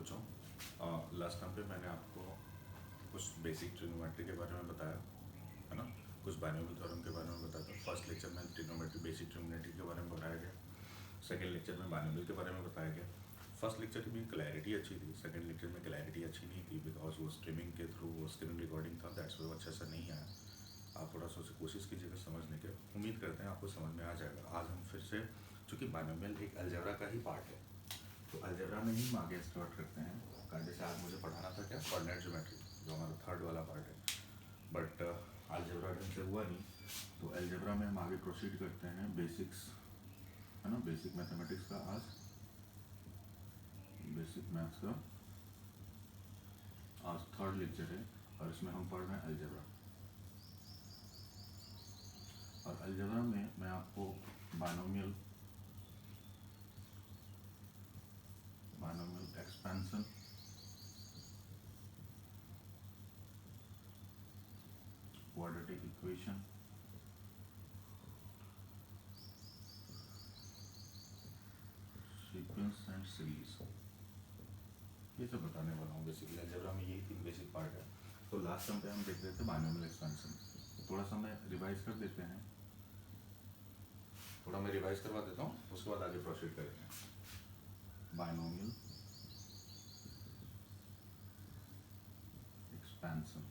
बच्चों, last time पे मैंने आपको कुछ बेसिक ट्रिग्नोमेट्री के बारे में बताया है ना, कुछ बाइनोमियल थ्योरम के बारे में बताया था। फर्स्ट लेक्चर में ट्रिग्नोमेट्री बेसिक ट्रिग्नोमेट्री के बारे में बताया गया, सेकंड लेक्चर में बाइनोमियल के बारे में बताया गया। फर्स्ट लेक्चर में क्लैरिटी अच्छी थी, सेकंड लेक्चर में क्लैरिटी अच्छी नहीं थी बिकॉज वो स्ट्रीमिंग के थ्रू वो स्क्रीन रिकॉर्डिंग था, दैट्स वो अच्छा सा नहीं आया। आप थोड़ा सा कोशिश कीजिएगा समझने के, उम्मीद करते हैं आपको समझ में आ जाएगा। आज हम फिर से, चूँकि बाइनोमियल एक अलजेब्रा का ही पार्ट है, तो अलजेब्रा में ही हम आगे स्टार्ट करते हैं। जैसे आज मुझे पढ़ाना था क्या, कोऑर्डिनेट ज्योमेट्री, जो हमारा थर्ड वाला पार्ट है, बट अलजेब्रा ढंग से हुआ नहीं, तो अलजेब्रा में हम आगे प्रोसीड करते हैं। बेसिक्स है ना, बेसिक मैथमेटिक्स का आज बेसिक मैथ्स का आज थर्ड लेक्चर है और इसमें हम पढ़ रहे हैं अलजेब्रा। और अलजेब्रा में मैं आपको binomial expansion, quadratic equation, sequence and series, ये सब बताने वाला हूँ। बेसिकली अलजेब्रा में यही 3 बेसिक पार्ट है। तो लास्ट टाइम पे हम देख रहे थे बाइनोमियल एक्सपेंशन, थोड़ा सा मैं रिवाइज कर देते हैं, थोड़ा मैं रिवाइज करवा देता हूँ, उसके बाद आगे प्रोसीड करेंगे। बाइनोमियल एक्सपेंशन,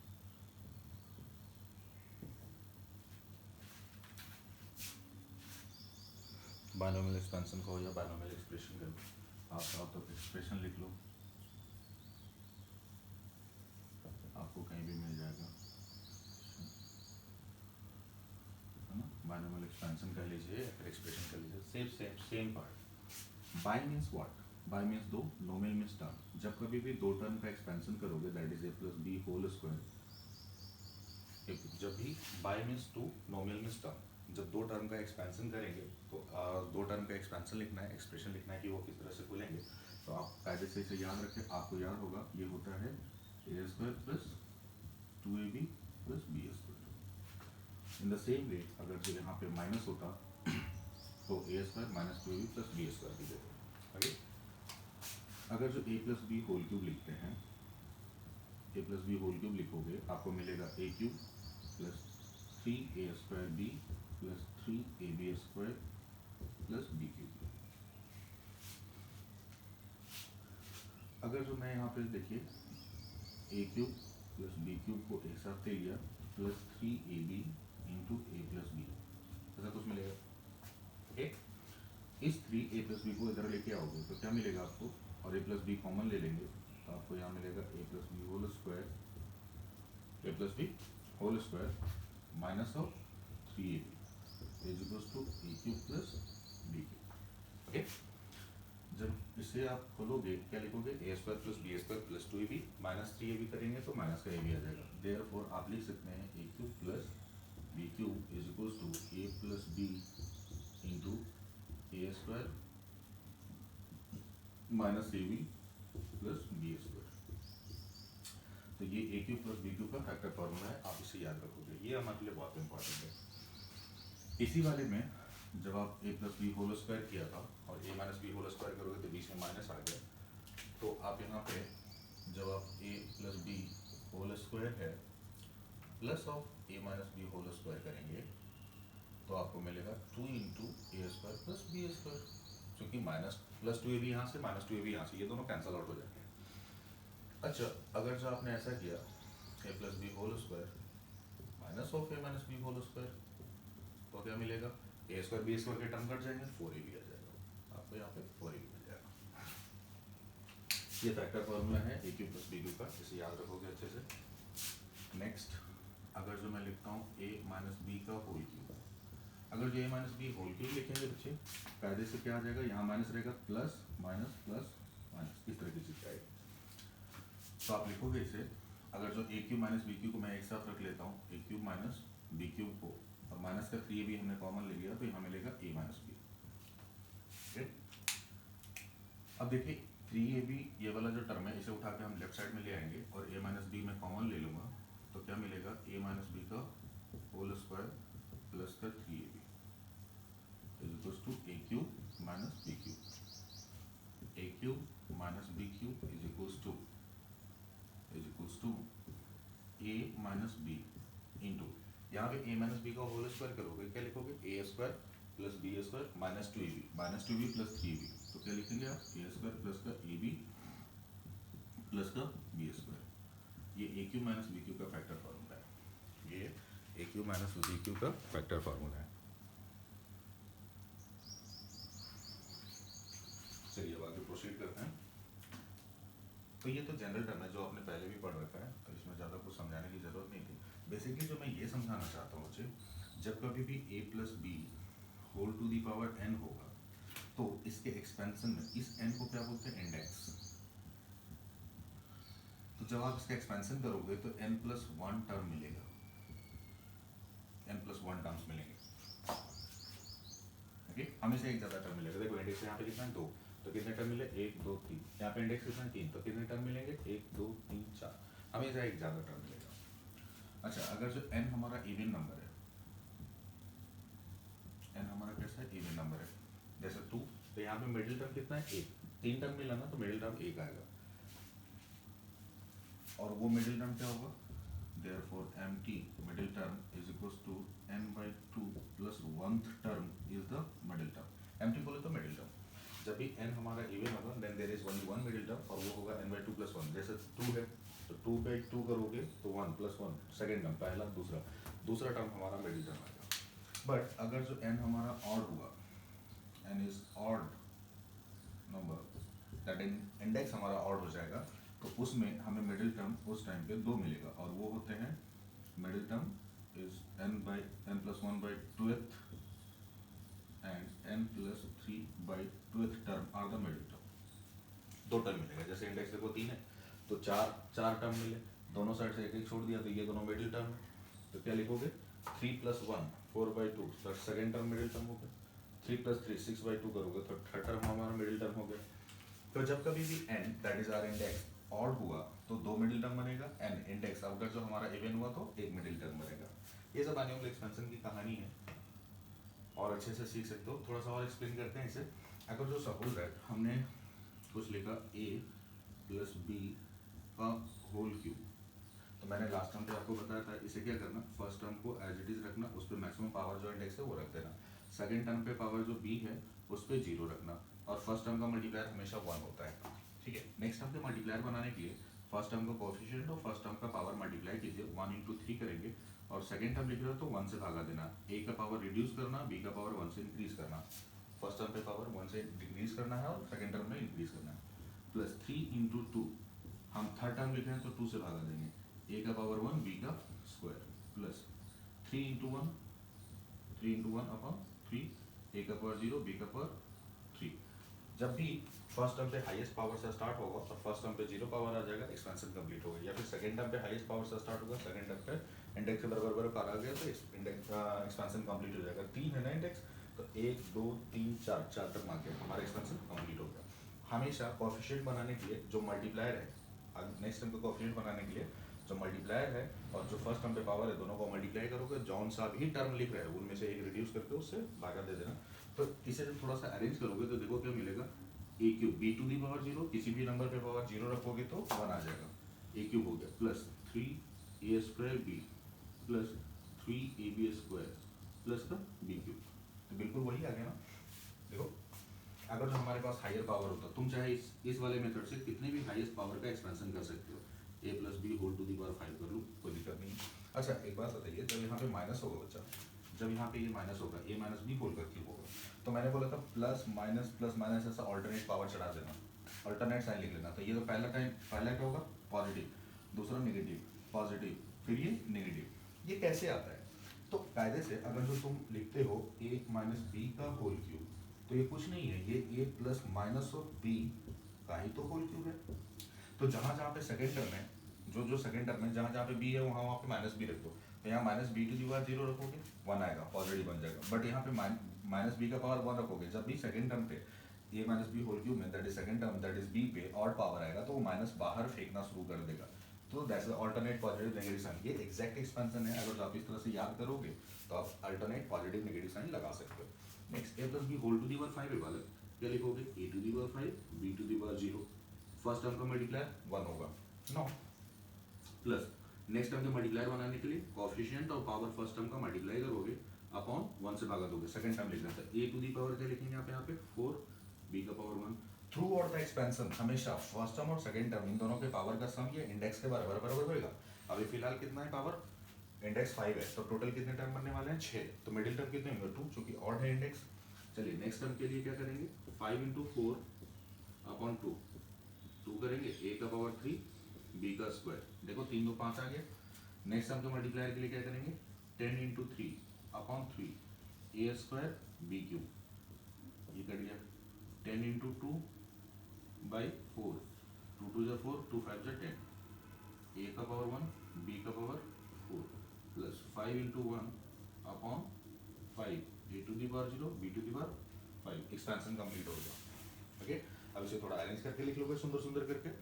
बाइनोमियल एक्सपेंशन को या बाइनोमियल एक्सप्रेशन कर लो, आप चाहो तो एक्सप्रेशन लिख लो, आपको कहीं भी मिल जाएगा है ना। बाइनोमियल एक्सपेंशन कह लीजिए या फिर एक्सप्रेशन कह लीजिए, same part. By means what, by means दो, नोमियल मीन्स टर्म। जब कभी भी दो टर्म का एक्सपेंशन करोगे, that is a plus B whole square. जब भी bi means two, nomial means term, जब दो टर्म का एक्सपेंशन करेंगे तो दो टर्म का एक्सपेंशन लिखना है, एक्सप्रेशन लिखना है कि वो किस तरह से खुलेंगे। तो आप कायदे से इसे याद रखें, आपको याद होगा ये होता है a square plus 2ab plus B square. In the same way अगर जो यहाँ पे माइनस होता तो a square minus 2ab plus B square भी देते। आगे अगर जो a plus B whole cube लिखते हैं, a plus B whole cube लिखोगे, आपको मिलेगा a cube plus 3a square B plus 3ab square plus b cube. अगर जो मैं यहाँ पे देखिए a cube plus b cube को एक साथ ले लिया plus 3ab into A plus B, ऐसा कुछ मिलेगा। ओके, इस 3a प्लस बी को इधर लेके आओगे तो क्या मिलेगा आपको, और ए प्लस बी कॉमन ले लेंगे तो आपको यहाँ मिलेगा a plus B whole square, a plus B whole square minus of 3ab is equals to a cube plus b cube. Okay, जब इसे आप खोलोगे क्या लिखोगे, a square plus B square plus 2ab minus 3ab करेंगे तो minus का ab आ जाएगा। देयरफॉर आप लिख सकते हैं a cube plus b cube is equals to a plus b into A square minus ab plus B square. तो ये a cube plus b cube का फैक्टर फॉर्मूला है, आप इसे याद रखोगे, ये हमारे लिए बहुत इंपॉर्टेंट है। इसी वाले में जब आप A plus B whole square किया था और ए माइनस बी होल स्क्वायर करोगे तो बीच में माइनस आ गया, तो आप यहाँ पे जब आप A plus B whole square है plus of A minus B whole square करेंगे तो आपको मिलेगा 2 इंटू ए स्क्वायर प्लस बी स्क्वायर, क्योंकि माइनस प्लस 2ab यहाँ से माइनस 2ab यहाँ से, ये दोनों कैंसल आउट हो जाएंगे। अच्छा, अगर जो आपने ऐसा किया a plus B whole square minus of A minus B whole square, तो क्या मिलेगा, ए स्क्वायर बी स्क्वायर के टर्म कट जाएंगे, 4ab आ जाएगा, आपको यहाँ पे 4ab मिल जाएगा। ये फैक्टर फॉर्मूला है ए क्यूब प्लस बी क्यूब का, इसे याद रखोगे अच्छे से। नेक्स्ट, अगर जो मैं लिखता हूँ ए माइनस बी का होल क्यूब, अगर जो ए माइनस बी होल क्यूब लिखेंगे बच्चे, कायदे से क्या आ जाएगा, यहाँ माइनस रहेगा, प्लस माइनस प्लस माइनस, इस तरह की चीज आएगी। तो आप लिखोगे इसे, अगर जो ए क्यूब माइनस बी क्यूब को मैं एक साथ रख लेता हूँ, ए क्यूब माइनस बी क्यूब को, और माइनस का 3ab हमने कॉमन ले लिया तो यहाँ मिलेगा ए माइनस बी। अब देखिए 3ab ये वाला जो टर्म है इसे उठा के हम लेफ्ट साइड में ले आएंगे और a माइनस बी में कॉमन ले लूँगा तो क्या मिलेगा, a माइनस बी का होल स्क्वायर प्लस का 3ab is equals to a cube minus b cube. A cube minus b cube is equals minus b into, यहाँ पे ए माइनस बी का होल स्क्वायर करोगे, क्या लिखोगे, a square plus B square minus two a b plus three b, तो क्या लिखेंगे आप, ए स्क्वायर प्लस का ए बी प्लस का बी स्क्वायर। ये ए क्यू माइनस बी क्यू का फैक्टर फार्मूला है, ये ए क्यू माइनस बी क्यू का फैक्टर फार्मूला है। चलिए अब आगे प्रोसीड करते हैं। तो ये तो जनरल टर्म है जो आपने पहले भी पढ़ रखा है, तो इसमें ज़्यादा कुछ समझाने की ज़रूरत नहीं थी। बेसिकली जो मैं ये समझाना चाहता हूँ बच्चे, जब कभी भी a plus B whole to the power n होगा, तो इसके एक्सपेंशन में इस n को क्या बोलते हैं, इंडेक्स। तो जब आप इसका एक्सपेंशन करोगे तो n प्लस वन टर्म मिलेगा, n प्लस वन टर्म्स मिलेंगे, ओके, हमेशा एक ज़्यादा टर्म मिलेगा। देखो इंडेक्स यहाँ पे कितना है, 2, तो कितने टर्म मिले, 1 2 3, यहाँ पे इंडेक्स कितना है, 3, तो कितने टर्म मिलेंगे, 1 2 3 4, हमेशा एक ज़्यादा टर्म मिलेगा। अच्छा, अगर जो n हमारा इवन नंबर है, n हमारा कैसा है, इवन नंबर है, जैसे 2, तो यहाँ पे मिडिल टर्म कितना है, 1, 3 टर्म मिला ना, तो मिडिल टर्म 1 आएगा, और वो मिडिल टर्म क्या होगा, therefore mt middle term is equals to n by 2 plus 1th term is the middle term। mt बोले तो middle term, जब भी n हमारा इवन होगा then there is only one middle term, और वो होगा n by 2 plus 1। जैसे 2 है तो 2 by 2 करोगे तो 1 plus 1 सेकेंड टर्म, पहला दूसरा टर्म हमारा मिडिल टर्म आएगा। बट अगर जो n हमारा ऑड हुआ, n is odd number, that index हमारा ऑड हो जाएगा, तो उसमें हमें मिडिल टर्म उस टाइम पे 2 मिलेगा, और वो होते हैं middle term is n by n plus one by twelfth and n plus three by twelfth term are the middle term. 2 term मिलेगा, जैसे इंडेक्स देखो 3 है तो चार टर्म मिले, दोनों साइड से एक एक छोड़ दिया, तो ये दोनों मिडिल टर्म है, तो क्या लिखोगे, 3 प्लस 1 4 बाई 2, तो सेकेंड टर्म मिडिल टर्म हो गया, 3 प्लस 3 6 बाई 2 करोगे तो थर्ड टर्म हमारा मिडिल टर्म हो गया। तो जब कभी भी n that is are index odd हुआ तो 2 मिडिल टर्म बनेगा, n इंडेक्स अगर जो हमारा इवन हुआ तो 1 मिडिल टर्म बनेगा। ये सब आने वाले एक्सपेंशन की कहानी है, और अच्छे से सीख सकते हो। थोड़ा सा और एक्सप्लेन करते हैं इसे। अगर जो सपोज है हमने कुछ लिखा a प्लस बी का होल क्यूब, तो मैंने लास्ट टाइम पे आपको बताया था, इसे क्या करना, फर्स्ट टर्म को एज इट इज रखना, उस पर मैक्सिमम पावर जो इंडेक्स है वो रख देना, सेकेंड टर्म पे पावर जो b है उस पर 0 रखना, और फर्स्ट टर्म का मल्टीप्लायर हमेशा 1 होता है, ठीक है। नेक्स्ट टर्म के मल्टीप्लायर बनाने के लिए फर्स्ट टर्म का कोएफिशिएंट और फर्स्ट टर्म का पावर मल्टीप्लाई कीजिए, 1 इंटू 3 करेंगे, और सेकेंड टर्म लिख रहे हो तो 1 से भागा देना, a का पावर रिड्यूस करना, b का पावर 1 से इंक्रीज करना, फर्स्ट टर्म पे पावर 1 से डिक्रीज करना है और सेकेंड टर्म में इंक्रीज करना है, प्लस 3 इंटू 2, हम थर्ड टर्म लिख रहे हैं तो 2 से भागा देंगे, a का पावर 1 b का square, plus 3 into 1 upon 3, a का पावर 0 b का पावर 3। जब भी फर्स्ट टर्म पे हाईएस्ट पावर से स्टार्ट होगा और फर्स्ट टर्म पे 0 पावर आ जाएगा, एक्सपेंशन कंप्लीट हो गया, या फिर सेकंड टर्म पे हाईएस्ट पावर से स्टार्ट होगा, सेकंड टर्म पे इंडेक्स के बराबर पार आ गया तो इंडेक्स एक्सपेंशन कंप्लीट हो जाएगा। 3 है ना इंडेक्स, तो 1 2 3 4 टर्म आ गया, हमारा एक्सपेंशन कंप्लीट हो गया। हमेशा कोएफिशिएंट बनाने के लिए जो मल्टीप्लायर है, नेक्स्ट टर्म का कोएफिशिएंट बनाने के लिए जो मल्टीप्लायर है और जो फर्स्ट टर्म पे पावर है, दोनों को मल्टीप्लाई करोगे, जौन सा भी टर्म लिख रहे हैं उनमें से एक रिड्यूस करके उससे भागा दे देना। तो इसे जब थोड़ा सा अरेंज करोगे तो देखो क्या मिलेगा, a cube b to the power 0, किसी भी नंबर पे पावर 0 रखोगे तो 1 आ जाएगा, ए क्यूब हो गया, plus 3 a square B plus 3 ab square plus का बी क्यूब, तो बिल्कुल वही आ गया ना। देखो अगर जो हमारे पास हायर पावर होता, तुम चाहे इस वाले मेथड से कितने भी हाईएस्ट पावर का एक्सपेंशन कर सकते हो, a plus B whole to the power 5 कर लूँ, कोई दिक्कत नहीं। अच्छा एक बात बताइए, जब यहाँ पे माइनस होगा बच्चा, जब यहाँ पे ये माइनस होगा, a माइनस बी होल करके होगा, तो मैंने बोला था प्लस माइनस ऐसा ऑल्टरनेट पावर चढ़ा देना, अल्टरनेट साइन लिख लेना। तो ये तो पहला क्या होगा, पॉजिटिव, दूसरा नेगेटिव, पॉजिटिव, फिर ये नेगेटिव। ये कैसे आता है, तो कायदे से अगर जो तुम लिखते हो a माइनस बी का होल क्यूब, तो ये कुछ नहीं है, ये a plus minus of B का ही तो होल क्यूब है। तो जहाँ जहाँ पे सेकेंड टर्म है, जो सेकेंड टर्म है, जहाँ जहाँ पे b है वहाँ पे माइनस बी रख दो, तो यहाँ minus B to the power 0 रखोगे 1 आएगा, पॉजिटिव बन जाएगा। बट यहाँ पे माइनस बी का पावर 1 रखोगे, जब भी सेकेंड टर्म पे a minus B whole cube में that is second term that is b पे ऑड पावर आएगा, तो वो माइनस बाहर फेंकना शुरू कर देगा, तो that's the alternate positive negative sign. ये एग्जैक्ट एक्सपेंशन है, अगर आप इस तरह से याद करोगे तो आप अल्टरनेट पॉजिटिव नेगेटिव साइन लगा सकते हो। Next a plus B whole to the power 5 है वाला, क्या लिखोगे, a to the power 5 b to the power 0, first term का मल्टीप्लाई 1 होगा, नो, प्लस नेक्स्ट टर्म के मल्टीप्लायर बनाने के लिए कोएफिशिएंट और पावर फर्स्ट टर्म का मल्टीप्लाई करोगे अपॉन 1 से भागा दोगे, सेकंड टर्म लिखना था a टू दी पावर क्या लिखेंगे आप यहाँ पे 4 b का power 1। Through out the expansion हमेशा फर्स्ट टर्म और सेकंड टर्म इन दोनों के पावर का सम ये इंडेक्स के बराबर बराबर होगा। अभी फिलहाल कितना है पावर, इंडेक्स 5 है, तो टोटल कितने टर्म बनने वाले हैं 6, तो मिडिल टर्म कितने होंगे 2 क्योंकि ऑड है इंडेक्स। चलिए नेक्स्ट टर्म के लिए क्या करेंगे 5 इंटू 4 अपॉन 2 करेंगे a का पावर 3 b का स्क्वायर, देखो 3 2 5 आ गया। नेक्स्ट टर्म के मल्टीप्लायर के लिए क्या करेंगे 10 into 3 upon 3 a square b cube, ये कट गया 10 इंटू 2 बाई 4 2 2 4 2 5 10 a का पावर 1 b का power 4 plus 5 into 1 upon 5 a to the power 0 b to the power 5। Expansion complete हो गया। ओके, अब इसे थोड़ा अरेंज करके लिख लोगे सुंदर सुंदर करके।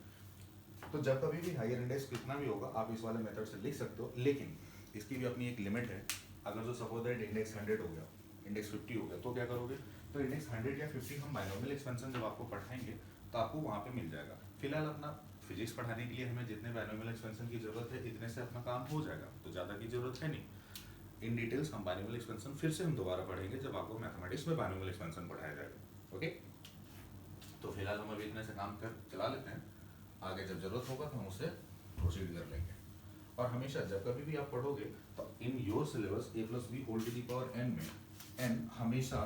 तो जब कभी भी हायर इंडेक्स कितना भी होगा आप इस वाले मेथड से लिख सकते हो, लेकिन इसकी भी अपनी एक लिमिट है। अगर जो सपोज दैट इंडेक्स 100 हो गया, इंडेक्स 50 हो गया, तो क्या करोगे, तो इंडेक्स 100 या 50 हम बाइनोमियल एक्सपेंशन जब आपको पढ़ाएंगे तो आपको वहाँ पे मिल जाएगा। फिलहाल अपना फिजिक्स पढ़ाने के लिए हमें जितने बाइनोमियल एक्सपेंशन की जरूरत है इतने से अपना काम हो जाएगा, तो ज़्यादा की जरूरत है नहीं। इन डिटेल्स हम बाइनोमियल एक्सपेंशन फिर से हम दोबारा पढ़ेंगे जब आपको मैथमेटिक्स में बाइनोमियल एक्सपेंशन पढ़ाया जाएगा। ओके, तो फिलहाल हम अभी इतने से काम कर चला लेते हैं, आगे जब जरूरत होगा तो हम उससे प्रोसीड कर लेंगे। और हमेशा जब कभी भी आप पढ़ोगे तो in your syllabus a plus B whole to the power n में n हमेशा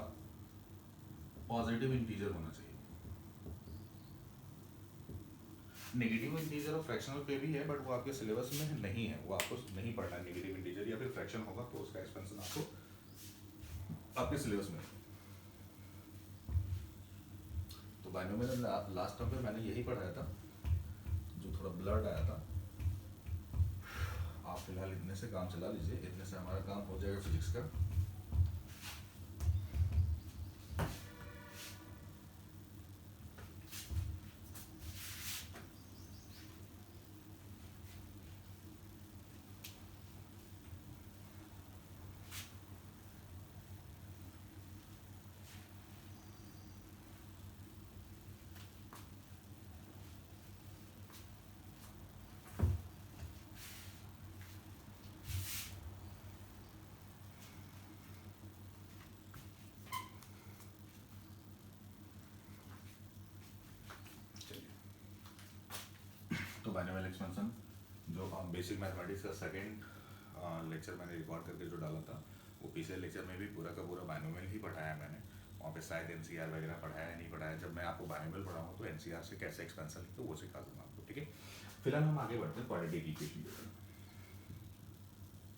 पॉजिटिव इंटीजर होना चाहिए। नेगेटिव इंटीजर और फ्रैक्शनल पे भी है बट वो आपके सिलेबस में नहीं है, वो आपको नहीं पढ़ना है। नेगेटिव इंटीजर या फिर फ्रैक्शन होगा तो उसका एक्सपेंशन आपको आपके सिलेबस में। तो बाइनोमियल लास्ट टर्म पे मैंने यही पढ़ाया था, जो थोड़ा ब्लड आया था। आप फिलहाल इतने से काम चला लीजिए, इतने से हमारा काम हो जाएगा फिजिक्स का। तो बाइनोमियल एक्सपेंशन जो बेसिक मैथमेटिक्स का सेकंड लेक्चर मैंने रिकॉर्ड करके जो डाला था, वो पिछले लेक्चर में भी पूरा का पूरा बाइनोमियल ही पढ़ाया मैंने। वहाँ पे शायद एनसीआर वगैरह पढ़ाया नहीं पढ़ाया। जब मैं आपको बाइनोमियल पढ़ाऊँगा तो एनसीआर से कैसे एक्सपेंशन लिखते वो सिखा दूँगा आपको। ठीक है, फिलहाल हम आगे बढ़ते हैं क्वाड्रेटिक इक्वेशन की तरफ।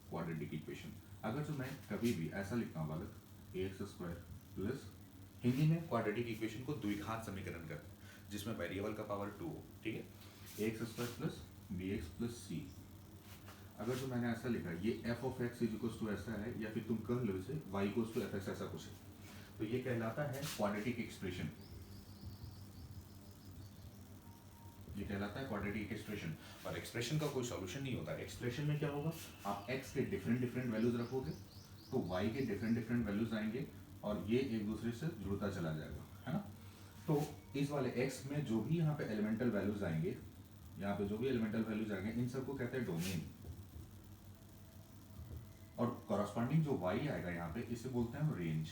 क्वाड्रेटिक इक्वेशन अगर जो मैं कभी भी ऐसा लिखता हूँ बालक ax स्क्वायर प्लस, हिंदी में क्वाड्रेटिक इक्वेशन को द्विघात समीकरण करते हैं जिसमें वेरिएबल का पावर 2 हो। ठीक है, x square plus b x plus c. अगर जो मैंने ऐसा लिखा ये f of x is equals to ऐसा है, या फिर तुम कह लो इसे y equals to f x ऐसा कुछ है, तो ये कहलाता है क्वाड्रेटिक एक्सप्रेशन। ये कहलाता है क्वाड्रेटिक एक्सप्रेशन। और एक्सप्रेशन का कोई सॉल्यूशन नहीं होता। एक्सप्रेशन में क्या होगा, आप एक्स के डिफरेंट डिफरेंट वैल्यूज रखोगे तो वाई के डिफरेंट डिफरेंट वैल्यूज आएंगे और ये एक दूसरे से जुड़ता चला जाएगा, है ना। तो इस वाले एक्स में जो भी यहाँ पे एलिमेंटल वैल्यूज आएंगे, यहाँ पे जो भी एलिमेंटल वैल्यूज आएंगे इन सबको कहते हैं डोमेन। और कॉरस्पॉन्डिंग जो y आएगा यहाँ पे इसे बोलते हैं रेंज।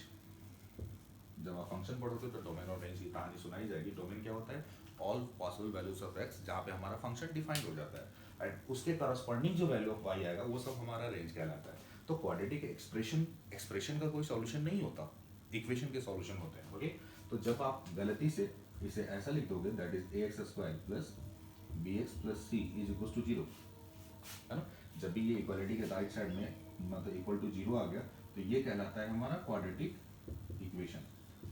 जब आप फंक्शन पढ़ोगे तो डोमेन और रेंज की कहानी सुनाई जाएगी। डोमेन क्या होता है, all possible values of x, जहाँ पे हमारा फंक्शन डिफाइंड हो जाता है एंड उसके कॉरस्पॉन्डिंग जो वैल्यू ऑफ y आएगा वो सब हमारा रेंज कहलाता है। तो क्वाड्रेटिक एक्सप्रेशन का कोई सॉल्यूशन नहीं होता, इक्वेशन के सॉल्यूशन होते हैं। ओके, तो जब आप गलती से इसे ऐसा लिख दोगे that is ax square plus bx plus C is equal to 0, है ना। जब भी ये इक्वालिटी के राइट साइड में मतलब इक्वल टू 0 आ गया तो ये कहलाता है हमारा क्वाड्रेटिक इक्वेशन।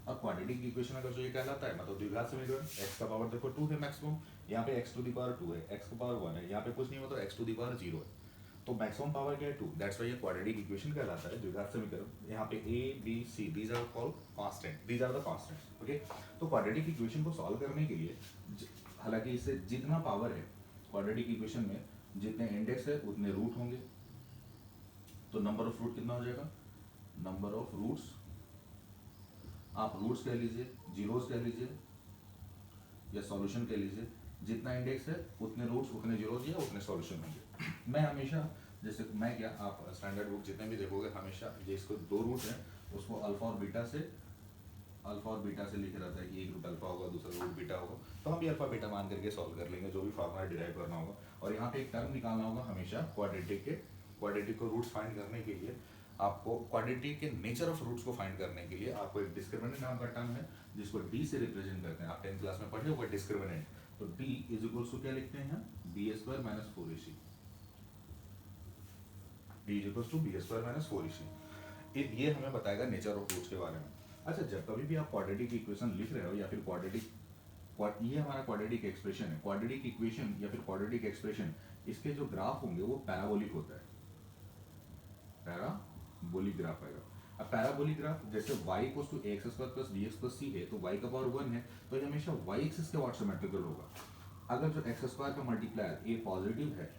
और क्वाड्रेटिक इक्वेशन अगर जो ये कहलाता है मतलब द्विघात समीकरण, x का पावर देखो 2 है मैक्सिमम, यहाँ पे x टू द पावर 2 है, x का पावर 1 है, यहाँ पे कुछ नहीं होता, x टू द पावर 0 है, तो मैक्सिमम पावर क्या है 2। दैट्स व्हाई ये क्वाड्रेटिक इक्वेशन कहलाता है, द्विघात समीकरण। यहाँ पे a b c these are called constant, these are the constants. Okay, तो क्वाड्रेटिक इक्वेशन को सॉल्व करने के लिए हालांकि इससे जितना पावर है क्वाड्रेटिक इक्वेशन में, जितने इंडेक्स है उतने रूट होंगे, तो नंबर ऑफ रूट कितना हो जाएगा, नंबर ऑफ रूट्स, आप रूट्स कह लीजिए, जीरोस कह लीजिए या सॉल्यूशन कह लीजिए, जितना इंडेक्स है उतने रूट्स उतने जीरोज या उतने सॉल्यूशन होंगे। मैं हमेशा जैसे मैं क्या आप स्टैंडर्ड बुक जितने भी देखोगे हमेशा जिसको दो रूट हैं उसको अल्फा और बीटा से लिखे रहता है कि एक रूट अल्फा होगा दूसरा रूट बीटा होगा, तो हम भी अल्फा बीटा मान करके सॉल्व कर लेंगे जो भी फार्मूला डिराइव करना होगा। और यहाँ पे एक टर्म निकालना होगा हमेशा क्वाड्रेटिक को रूट्स फाइंड करने के लिए आपको क्वाड्रेटिक के नेचर ऑफ रूट्स को फाइंड करने के लिए आपको एक डिस्क्रिमिनेंट नाम का टर्म है जिसको डी से रिप्रेजेंट करते हैं। आप 10th क्लास में पढ़े हुए डिस्क्रिमिनेंट, तो डी इज इक्वल्स टू क्या लिखते हैं B square minus 4ac, D is equals to B square minus 4ac। ये हमें बताएगा नेचर ऑफ रूट्स के बारे में। अच्छा, जब कभी भी आप क्वाड्रेटिक इक्वेशन लिख रहे हो या फिर ये हमारा क्वाड्रेटिक एक्सप्रेशन है, क्वाड्रेटिक इक्वेशन या फिर क्वाड्रेटिक एक्सप्रेशन, इसके जो ग्राफ होंगे वो पैराबोलिक होता है, पैराबोलिक ग्राफ आएगा। अब पैराबोलिक ग्राफ जैसे y equals to x square plus d x plus c है तो y का पावर 1 है तो ये हमेशा y एक्सिस के वाट सिमेट्रिकल होगा। अगर जो एक्स स्क्वायर का मल्टीप्लायर a पॉजिटिव है,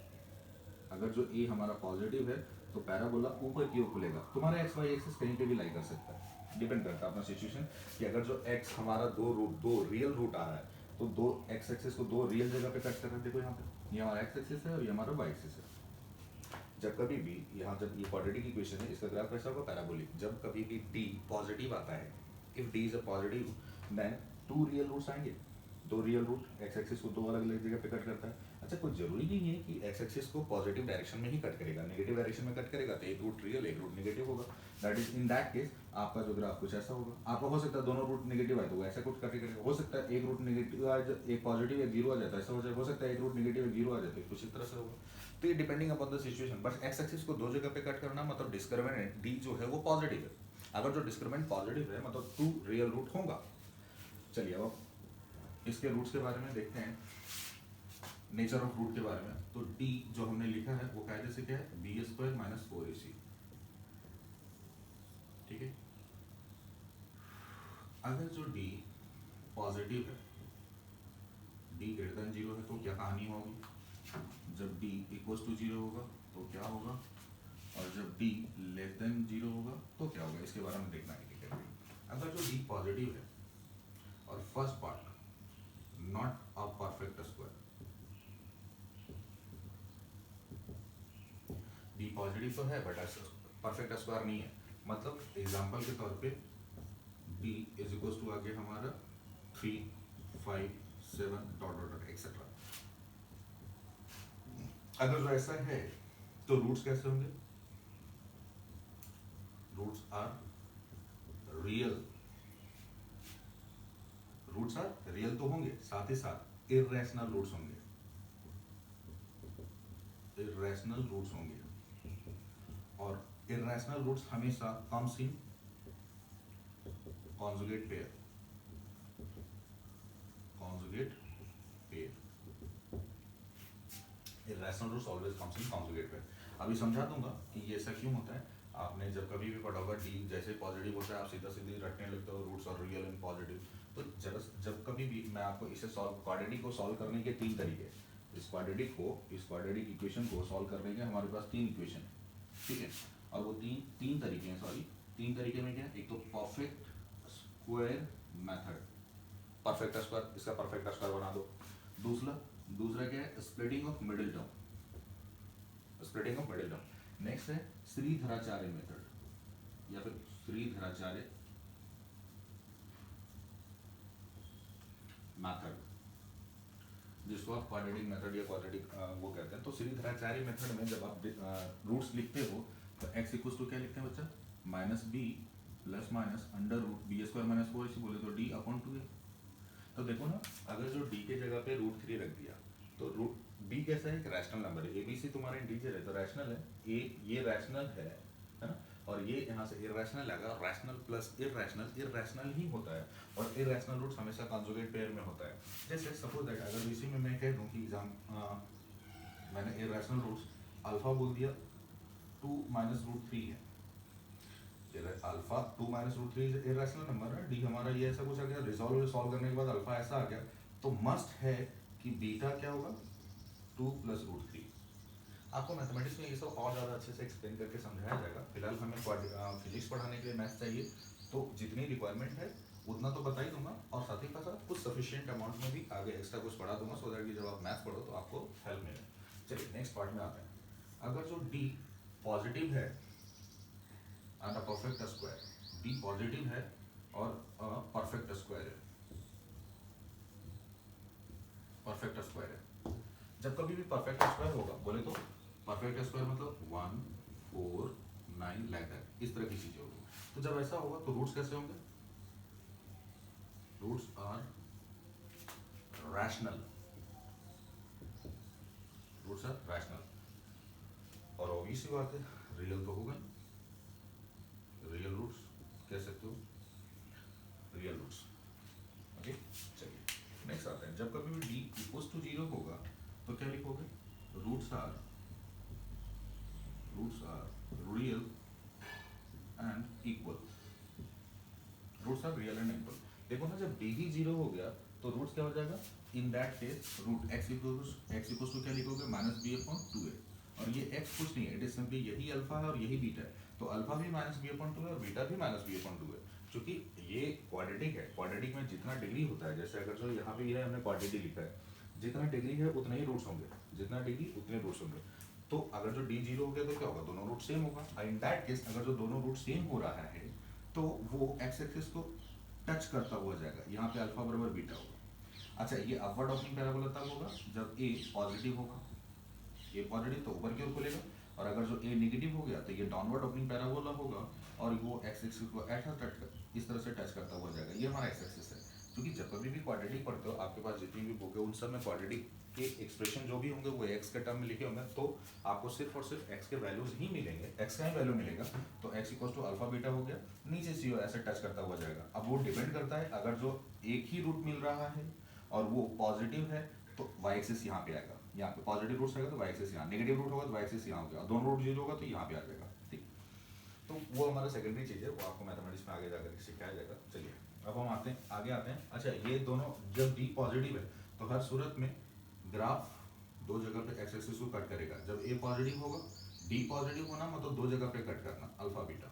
अगर जो a हमारा पॉजिटिव है तो पैराबोला ऊपर की ओर खुलेगा। तुम्हारा एक्स वाई एक्सिस कहीं पे भी लाई कर सकता है, डिपेंड करता है अपना सिचुएशन कि अगर जो x हमारा दो रियल रूट आ रहा है तो दो एक्स एक्सिस को दो रियल जगह पे कट कर रहे हैं। देखो यहाँ पे ये हमारा एक्स एक्सिस है और ये हमारा वाई एक्सिस है। जब कभी भी यहाँ जब ये क्वाड्रेटिक इक्वेशन है इसका ग्राफ कैसा होगा पैराबोलिक। जब कभी भी d पॉजिटिव आता है, if d is a positive then two real roots आएंगे, दो रियल रूट एक्स एक्सिस को दो अलग अलग जगह पे कट करता है। अच्छा, कोई जरूरी नहीं है कि एक्स एक्सिस को पॉजिटिव डायरेक्शन में ही कट करेगा, नेगेटिव डायरेक्शन में कट करेगा तो एक रूट रियल एक रूट नेगेटिव होगा। That is in that case आपका जो ग्राफ कुछ ऐसा होगा। आपका हो सकता है दोनों रूट नेगेटिव आए तो वो ऐसा कुछ कट करेगा, हो सकता है एक रूट नेगेटिव आ जाए एक पॉजिटिव एक जीरो आ जाता है ऐसा हो जाए, हो सकता है एक रूट नेगेटिव एक जीरो आ जाता है कुछ इस तरह से होगा। तो ये डिपेंडिंग अपॉन द सिचुएशन। बस एक्स एक्सिस को दो जगह पे कट करना मतलब डिस्क्रिमिनेंट डी जो है वो पॉजिटिव है। अगर जो डिस्क्रिमिनेंट पॉजिटिव है मतलब टू रियल रूट होगा। चलिए अब इसके रूट्स के बारे में देखते हैं, नेचर ऑफ रूट के बारे में। तो d जो हमने लिखा है वो कायदे से क्या है बी स्क्वायर माइनस 4ac, ठीक है। अगर जो d पॉजिटिव है, d ग्रेटर देन 0 है तो क्या कहानी होगी, जब d इक्वल्स टू 0 होगा तो क्या होगा, और जब d लेस देन 0 होगा तो क्या होगा, इसके बारे में देखना है। अगर जो d पॉजिटिव है और first part not a perfect square, d positive तो है बट परफेक्ट स्क्वायर नहीं है, मतलब एग्जांपल के तौर पे d इज इक्वल्स टू आगे हमारा 3 5 7 डॉट डॉट डॉट एक्सेट्रा। अगर जो ऐसा है तो रूट्स कैसे होंगे, roots are real, roots are real तो होंगे साथ ही साथ इर्रेशनल रूट्स होंगे, इर्रेशनल रूट्स होंगे। और इर्रेशनल रूट्स हमेशा comes in conjugate pair, conjugate pair, irrational roots always comes in conjugate pair. अभी समझा दूंगा कि ये ऐसा क्यों होता है। आपने जब कभी भी पढ़ा होगा डी जैसे पॉजिटिव होता है आप सीधा सीधे रटने लगते हो रूट्स और रियल एंड पॉजिटिव। तो जब कभी भी मैं आपको इसे सॉल्व क्वाड्रेटिक को सॉल्व करने के तीन तरीके, इस क्वाड्रेटिक इक्वेशन को सॉल्व करने के हमारे पास तीन इक्वेशन है, ठीक है। और वो तीन तरीके हैं, तीन तरीके में क्या है, एक तो perfect square method, perfect square, इसका परफेक्ट स्क्वायर बना दो। दूसरा क्या है splitting of middle term, splitting of middle term. Next है श्रीधराचार्य मेथड या फिर श्रीधराचार्य मेथड, जिसको आप क्वाड्रेटिक मेथड या क्वाड्रेटिक वो कहते हैं। तो श्रीधराचार्य मेथड में जब आप रूट्स लिखते हो तो x इक्वल्स टू क्या लिखते हैं बच्चा minus B plus minus under root B square minus 4 बोले तो d अपॉन 2 है। तो देखो ना, अगर जो d के जगह पे रूट 3 रख दिया तो रूट b कैसा है, एक रैशनल नंबर है, abc तुम्हारा इंटीजर है तो रैशनल है, a ये रैशनल है ना, और ये यहाँ से इरेशनल लगा, रैशनल प्लस इरेशनल ही होता है, और इरेशनल रूट्स हमेशा कॉन्जुगेट पेयर में होता है। जैसे सपोज दैट अगर इसी में मैं कह दूँ कि मैंने इरेशनल रूट्स अल्फा बोल दिया 2 माइनस रूट 3 है, alpha 2 minus root 3 irrational number है, डी हमारा ये ऐसा कुछ आ गया, सॉल्व करने के बाद अल्फा ऐसा आ गया, तो मस्ट है कि बीटा क्या होगा 2 प्लस रूट 3। आपको मैथमेटिक्स में ये सब और ज़्यादा अच्छे से एक्सप्लेन करके समझाया जाएगा। फिलहाल हमें फिजिक्स पढ़ाने के लिए मैथ्स चाहिए, तो जितनी रिक्वायरमेंट है उतना तो बता ही दूंगा, और साथ ही का साथ कुछ सफिशिएंट अमाउंट में भी आगे एक्स्ट्रा कुछ पढ़ा दूंगा, सो दैट कि जब आप मैथ्स पढ़ो तो आपको हेल्प मिले। चलिए नेक्स्ट पार्ट में आते हैं। अगर जो डी पॉजिटिव है and a perfect square, D positive है और परफेक्ट स्क्वायर है, परफेक्ट स्क्वायर है, जब कभी भी परफेक्ट स्क्वायर होगा, बोले तो परफेक्ट स्क्वायर मतलब 1 4 9 लाइक दैट, इस तरह की चीजें होगी। तो जब ऐसा होगा तो रूट्स कैसे होंगे? Roots are rational, roots are rational, और ऑब्वियस सी बात है रियल तो होगा, रियल रूट्स कह सकते हो, रियल रूट्स। ओके चलिए नेक्स्ट आते हैं। जब कभी भी डी इक्वल्स टू 0 होगा तो क्या लिखोगे? Roots are real and equal, roots are real and equal. देखो ना, जब डी ही 0 हो गया तो रूट्स क्या हो जाएगा? In that case root X equals to क्या लिखोगे? -b/2a, और ये x कुछ नहीं है, इट इज सिंपली यही अल्फा है और यही बीटा है, तो अल्फा भी -b/2 है और बीटा भी -b/2 है, क्योंकि ये क्वाड्रेटिक है। क्वाड्रेटिक में जितना डिग्री होता है, जैसे अगर जो यहाँ पे है हमने क्वाड्रेटिक लिखा है, जितना डिग्री है उतने ही रूट्स होंगे, जितना डिग्री उतने रूट्स होंगे। तो अगर जो डी 0 हो गया तो क्या होगा? दोनों रूट सेम होगा। इन दैट केस अगर जो दोनों रूट सेम हो रहा है तो वो एक्स एक्सिस को टच करता हुआ जाएगा, यहाँ पे अल्फा बराबर बीटा होगा। अच्छा, ये अपवर्ड ऑपनिंग पैराबोला तब होगा जब ए पॉजिटिव होगा, ये पॉजिटिव तो ऊपर की ओर खुलेगा, और अगर जो ए नेगेटिव हो गया तो ये डाउनवर्ड ओपनिंग पैराबोला होगा, और वो एक्स एक्सिस को ऐसा इस तरह से टच करता हुआ जाएगा। ये हमारा एक्स एक्सिस है। क्योंकि जब कभी भी क्वाड्रेटिक पढ़ते हो, आपके पास जितनी भी बुक है उन सब में क्वाड्रेटिक के एक्सप्रेशन जो भी होंगे वो एक्स के टर्म में लिखे होंगे, तो आपको सिर्फ और सिर्फ एक्स के वैल्यूज ही मिलेंगे, एक्स का ही वैल्यू मिलेगा। तो X equal to alpha beta हो गया, नीचे सी ऐसे टच करता हुआ जाएगा। अब वो डिपेंड करता है, अगर जो एक ही रूट मिल रहा है और वो पॉजिटिव है तो वाई एक्सिस यहाँ पे आएगा, यहाँ पे पॉजिटिव रूट्स आएगा तो वाई एक्सिस यहाँ, नेगेटिव रूट होगा तो वाई एक्सिस यहाँ हो गया, दोनों रूट 0 होगा तो यहाँ पे आ जाएगा। ठीक, तो वो हमारा सेकेंडरी चीज़ है, वो आपको मैथमेटिक्स में आगे जाकर सिखाया जाएगा। चलिए अब हम आगे आते हैं। अच्छा, ये दोनों जब डी पॉजिटिव है तो हर सूरत में ग्राफ दो जगह पे एक्स एक्सिस को कट करेगा। जब ए पॉजिटिव होगा, डी पॉजिटिव होना मतलब दो जगह पे कट करना, अल्फा बीटा,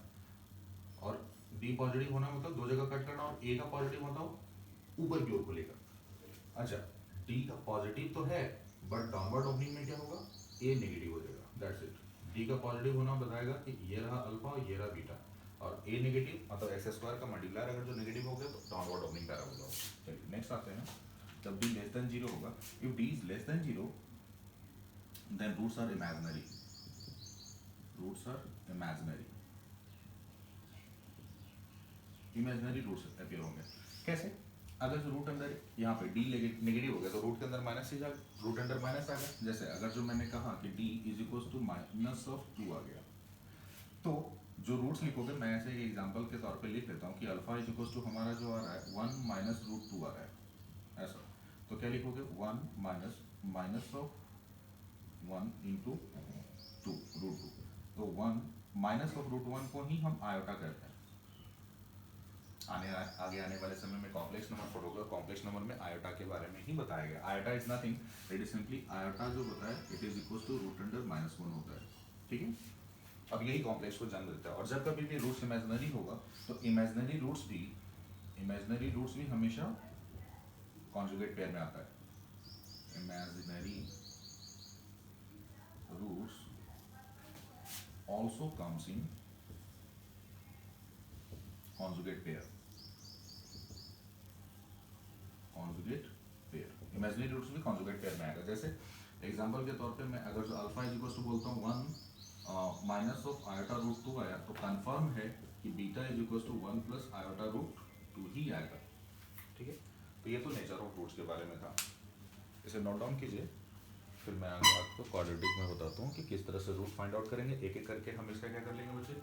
और डी पॉजिटिव होना मतलब दो जगह कट करना, और ए का पॉजिटिव मतलब ऊपर की ओर खुलेगा। अच्छा, डी का पॉजिटिव तो है बट डाउनवर्ड ओपनिंग में क्या होगा? ए नेगेटिव हो जाएगा, दैट्स इट। डी का पॉजिटिव होना बताएगा कि ये रहा अल्फा और ये रहा बीटा, और ए नेगेटिव मतलब एक्स स्क्वायर का मल्टीप्लायर अगर जो नेगेटिव हो गया तो डाउनवर्ड ओपनिंग पैराबोला होगा। चलिए नेक्स्ट आते हैं। जब डी लेस देन 0 होगा, if D is less than 0 then roots are imaginary, roots are imaginary, imaginary roots appear होंगे। कैसे? अगर जो रूट अंदर यहाँ पे डी नेगेटिव हो गया तो रूट के अंदर माइनस ही रूट अंदर माइनस आ गया। जैसे अगर जो मैंने कहा कि डी इज इक्वल टू -2 आ गया, तो जो रूट्स लिखोगे, मैं ऐसे एक एग्जांपल के तौर पे लिख लेता हूँ कि अल्फा इज इक्वल टू हमारा जो आ रहा है 1 -√2 आ रहा है, ऐसा। तो क्या लिखोगे? 1 माइनस ऑफ 1 इंटू 2√2, तो 1 माइनस ऑफ √1 को ही हम आयोटा कहते हैं। आगे आने वाले समय में कॉम्प्लेक्स नंबर पढ़ोगे, कॉम्प्लेक्स नंबर में आयोटा के बारे में ही बताया गया। Iota is nothing, it is simply iota जो होता है इट इज इक्वल टू √(-1) होता है। ठीक है, अब यही कॉम्प्लेक्स को जन्म देता है। और जब कभी भी रूट्स इमेजिनरी होगा तो इमेजिनरी रूट्स भी हमेशा कॉन्जुगेट पेयर में आता है। Imaginary roots also comes in conjugate pair, conjugate pair, imaginary roots भी कॉन्जुगेट पेयर में आएगा। जैसे एग्जांपल के तौर पे मैं अगर जो अल्फा इज इक्वल टू बोलता हूँ 1 माइनस ऑफ आयोटा√2 आया, तो कंफर्म है कि beta is equal to 1 plus आयोटा√2 ही आएगा। ठीक है, तो ये तो नेचर ऑफ रूट्स के बारे में था, इसे नोट डाउन कीजिए। फिर मैं आगे आपको क्वाड्रेटिक में बताता हूँ कि किस तरह से रूट फाइंड आउट करेंगे। एक एक करके हम इसका क्या कर लेंगे बच्चे,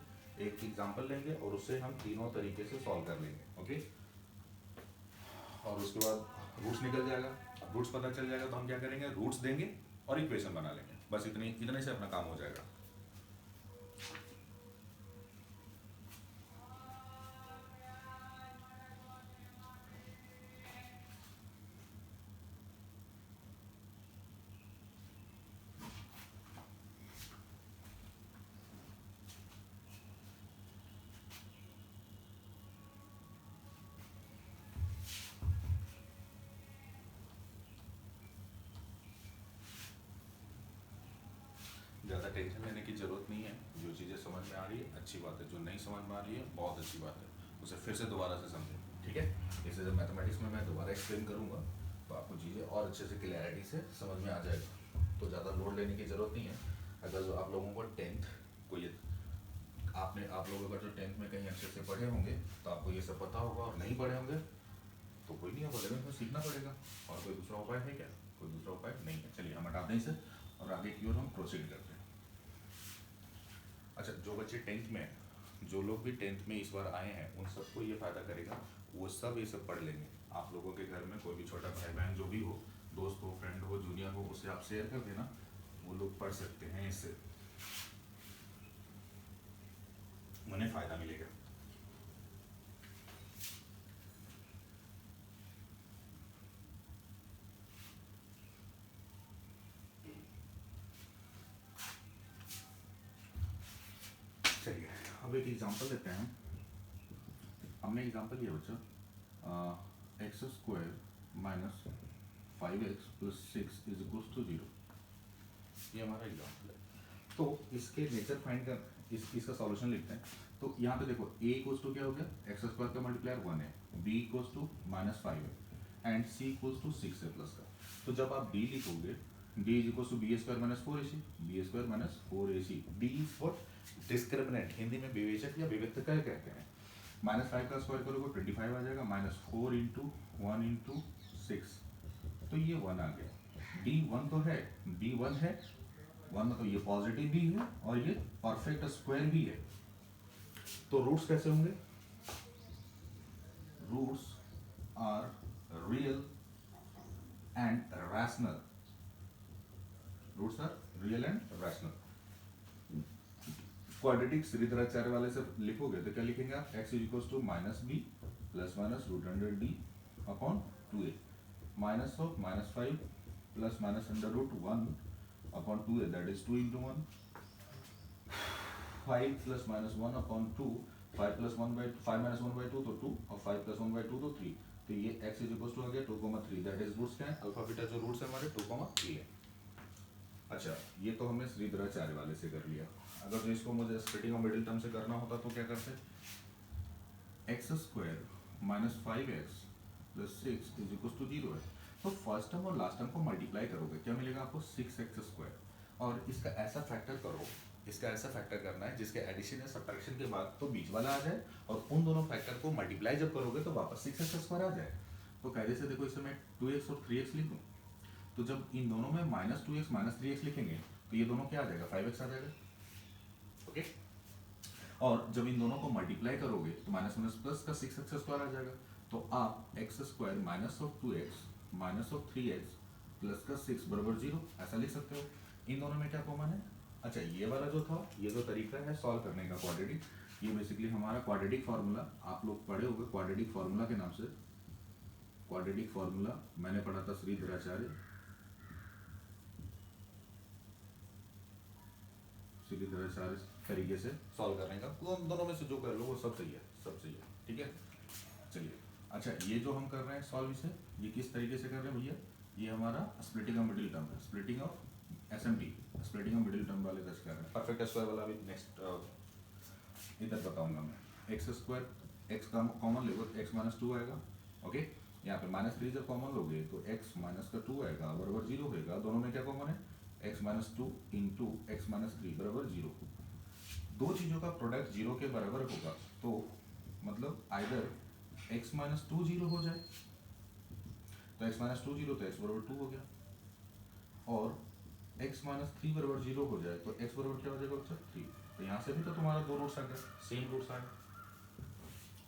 एक एग्जाम्पल लेंगे और उससे हम तीनों तरीके से सॉल्व कर लेंगे। ओके, और उसके बाद रूट्स निकल जाएगा। अब रूट्स पता चल जाएगा तो हम क्या करेंगे, रूट्स देंगे और इक्वेशन बना लेंगे, बस इतने से अपना काम हो जाएगा। ज़्यादा टेंशन लेने की ज़रूरत नहीं है। जो चीज़ें समझ में आ रही है अच्छी बात है, जो नहीं समझ में आ रही है बहुत अच्छी बात है, उसे फिर से दोबारा से समझें, ठीक है। इसे जब मैथमेटिक्स में मैं दोबारा एक्सप्लेन करूँगा तो आपको चीज़ें और अच्छे से क्लैरिटी से समझ में आ जाएगा, तो ज़्यादा लोड लेने की ज़रूरत नहीं है। अगर जो आप लोगों को टेंथ को ये आप लोग अगर जो टेंथ में कहीं अच्छे से पढ़े होंगे तो आपको ये सब पता होगा, और नहीं पढ़े होंगे तो कोई नहीं, आपको 11th में सीखना पड़ेगा, और कोई दूसरा उपाय है क्या? कोई दूसरा उपाय नहीं है। चलिए हम हटाते हैं इसे और आगे की ओर हम प्रोसीड करते हैं। अच्छा, जो बच्चे टेंथ में, जो लोग भी टेंथ में इस बार आए हैं उन सबको ये फ़ायदा करेगा, वो सब ये सब पढ़ लेंगे। आप लोगों के घर में कोई भी छोटा भाई बहन जो भी हो, दोस्त हो, फ्रेंड हो, जूनियर हो, उसे आप शेयर कर देना, वो लोग पढ़ सकते हैं, इससे उन्हें फ़ायदा मिलेगा। चलिए अब एक एग्जांपल लेते हैं। हमने एग्जांपल लिया बच्चा, X square minus 5x plus 6 is equals to 0। ये हमारा एग्जांपल है। तो इसके नेचर फाइंड कर, इसका सॉल्यूशन लिखते हैं। तो यहाँ पे देखो a इक्वल्स टू क्या हो गया, एक्स स्क्वायर का मल्टीप्लायर 1 है, b इक्वल्स टू माइनस 5 है एंड c इक्वल्स टू 6 है प्लस का। तो जब आप d लिखोगे, d is equals to B square minus 4ac, B square minus 4ac, d is what, discriminant, Hindi में विवेचक या विविक्त कर कहते हैं। माइनस 5 का स्क्वायर करोगे 25 आ जाएगा, माइनस 4 इंटू 1 इंटू 6, तो ये 1 आ गया। d 1 तो है, d 1 है, 1 मतलब ये पॉजिटिव भी है और ये परफेक्ट स्क्वायर भी है। तो रूट्स कैसे होंगे, roots are real and rational, roots are real and rational. Quadratic Sridharacharya वाले से लिखोगे तो क्या लिखेंगे आप, x is equal to minus B plus minus root under D upon 2a, minus of minus 5 plus minus under root 1 upon 2a, that is 2 into 1, 5 plus minus 1 upon 2, 5 plus 1 by 5 minus 1 by 2 तो 2, और 5 plus 1 by 2 तो 3। तो ये x is equal to आ गया 2,3, that is roots क्या है, alpha beta जो roots है हमारे 2,3 है। अच्छा, ये तो हमने श्रीधराचार्य वाले से कर लिया। अगर जो इसको मुझे स्प्लिटिंग ऑफ मिडिल टर्म से करना होता तो क्या करते, X square minus 5x plus 6 is equal to 0 है। तो फर्स्ट टर्म और लास्ट टर्म को मल्टीप्लाई करोगे, क्या मिलेगा आपको, 6x स्क्वायर, और इसका ऐसा फैक्टर करो, इसका ऐसा फैक्टर करना है जिसके एडिशन या सब्ट्रैक्शन के बाद तो बीच वाला आ जाए, और उन दोनों फैक्टर को मल्टीप्लाई जब करोगे तो वापस 6x स्क्वायर आ जाए। तो कायदे से देखो, इसे मैं 2x और 3x लिख दूँ, तो जब इन दोनों में माइनस 2x माइनस 3x लिखेंगे तो ये दोनों क्या आ जाएगा, 5x आ जाएगा, ओके। और जब इन दोनों को मल्टीप्लाई करोगे तो माइनस माइनस प्लस का 6x स्क्वायर आ जाएगा। तो आप x square minus of 2x minus of 3x plus का 6 बराबर 0 ऐसा लिख सकते हो। इन दोनों में क्या कॉमन है, अच्छा ये वाला जो था, ये जो तरीका है सॉल्व करने का क्वाड्रेटिक, ये बेसिकली हमारा क्वाड्रेटिक फार्मूला, आप लोग पढ़े होंगे क्वाड्रेटिक फार्मूला के नाम से। क्वाड्रेटिक फार्मूला मैंने पढ़ा था श्रीधराचार्य, श्रीधराचार्य तरीके से सॉल्व करने का, दोनों में से जो कर लो वो सब सही है, सब सही है, ठीक है। चलिए, अच्छा ये जो हम कर रहे हैं सॉल्व, इसे ये किस तरीके से कर रहे हैं भैया, ये हमारा स्प्लिटिंग ऑफ मिडिल टर्म है, splitting of SMT, splitting of middle term वाले दस कर रहे हैं। परफेक्ट स्क्वायर वाला भी नेक्स्ट इधर बताऊंगा मैं। एक्स स्क्वायर, एक्स का कॉमन लोगे तो एक्स माइनस 2 आएगा, ओके। यहाँ पे माइनस 3 जब कॉमन लोगे तो एक्स माइनस का 2 आएगा बराबर 0 होगा। दोनों में क्या कॉमन है, x minus 2 into x minus 3 बराबर 0। दो चीज़ों का प्रोडक्ट 0 के बराबर होगा तो मतलब आइदर x माइनस 2 0 हो जाए, तो x माइनस 2 0 तो x बराबर 2 हो गया, और x माइनस 3 बराबर 0 हो जाए तो x बराबर क्या हो जाएगा बच्चा, 3। तो यहाँ से भी तो तुम्हारा दो रूट्स आ गए, सेम रूट्स आए,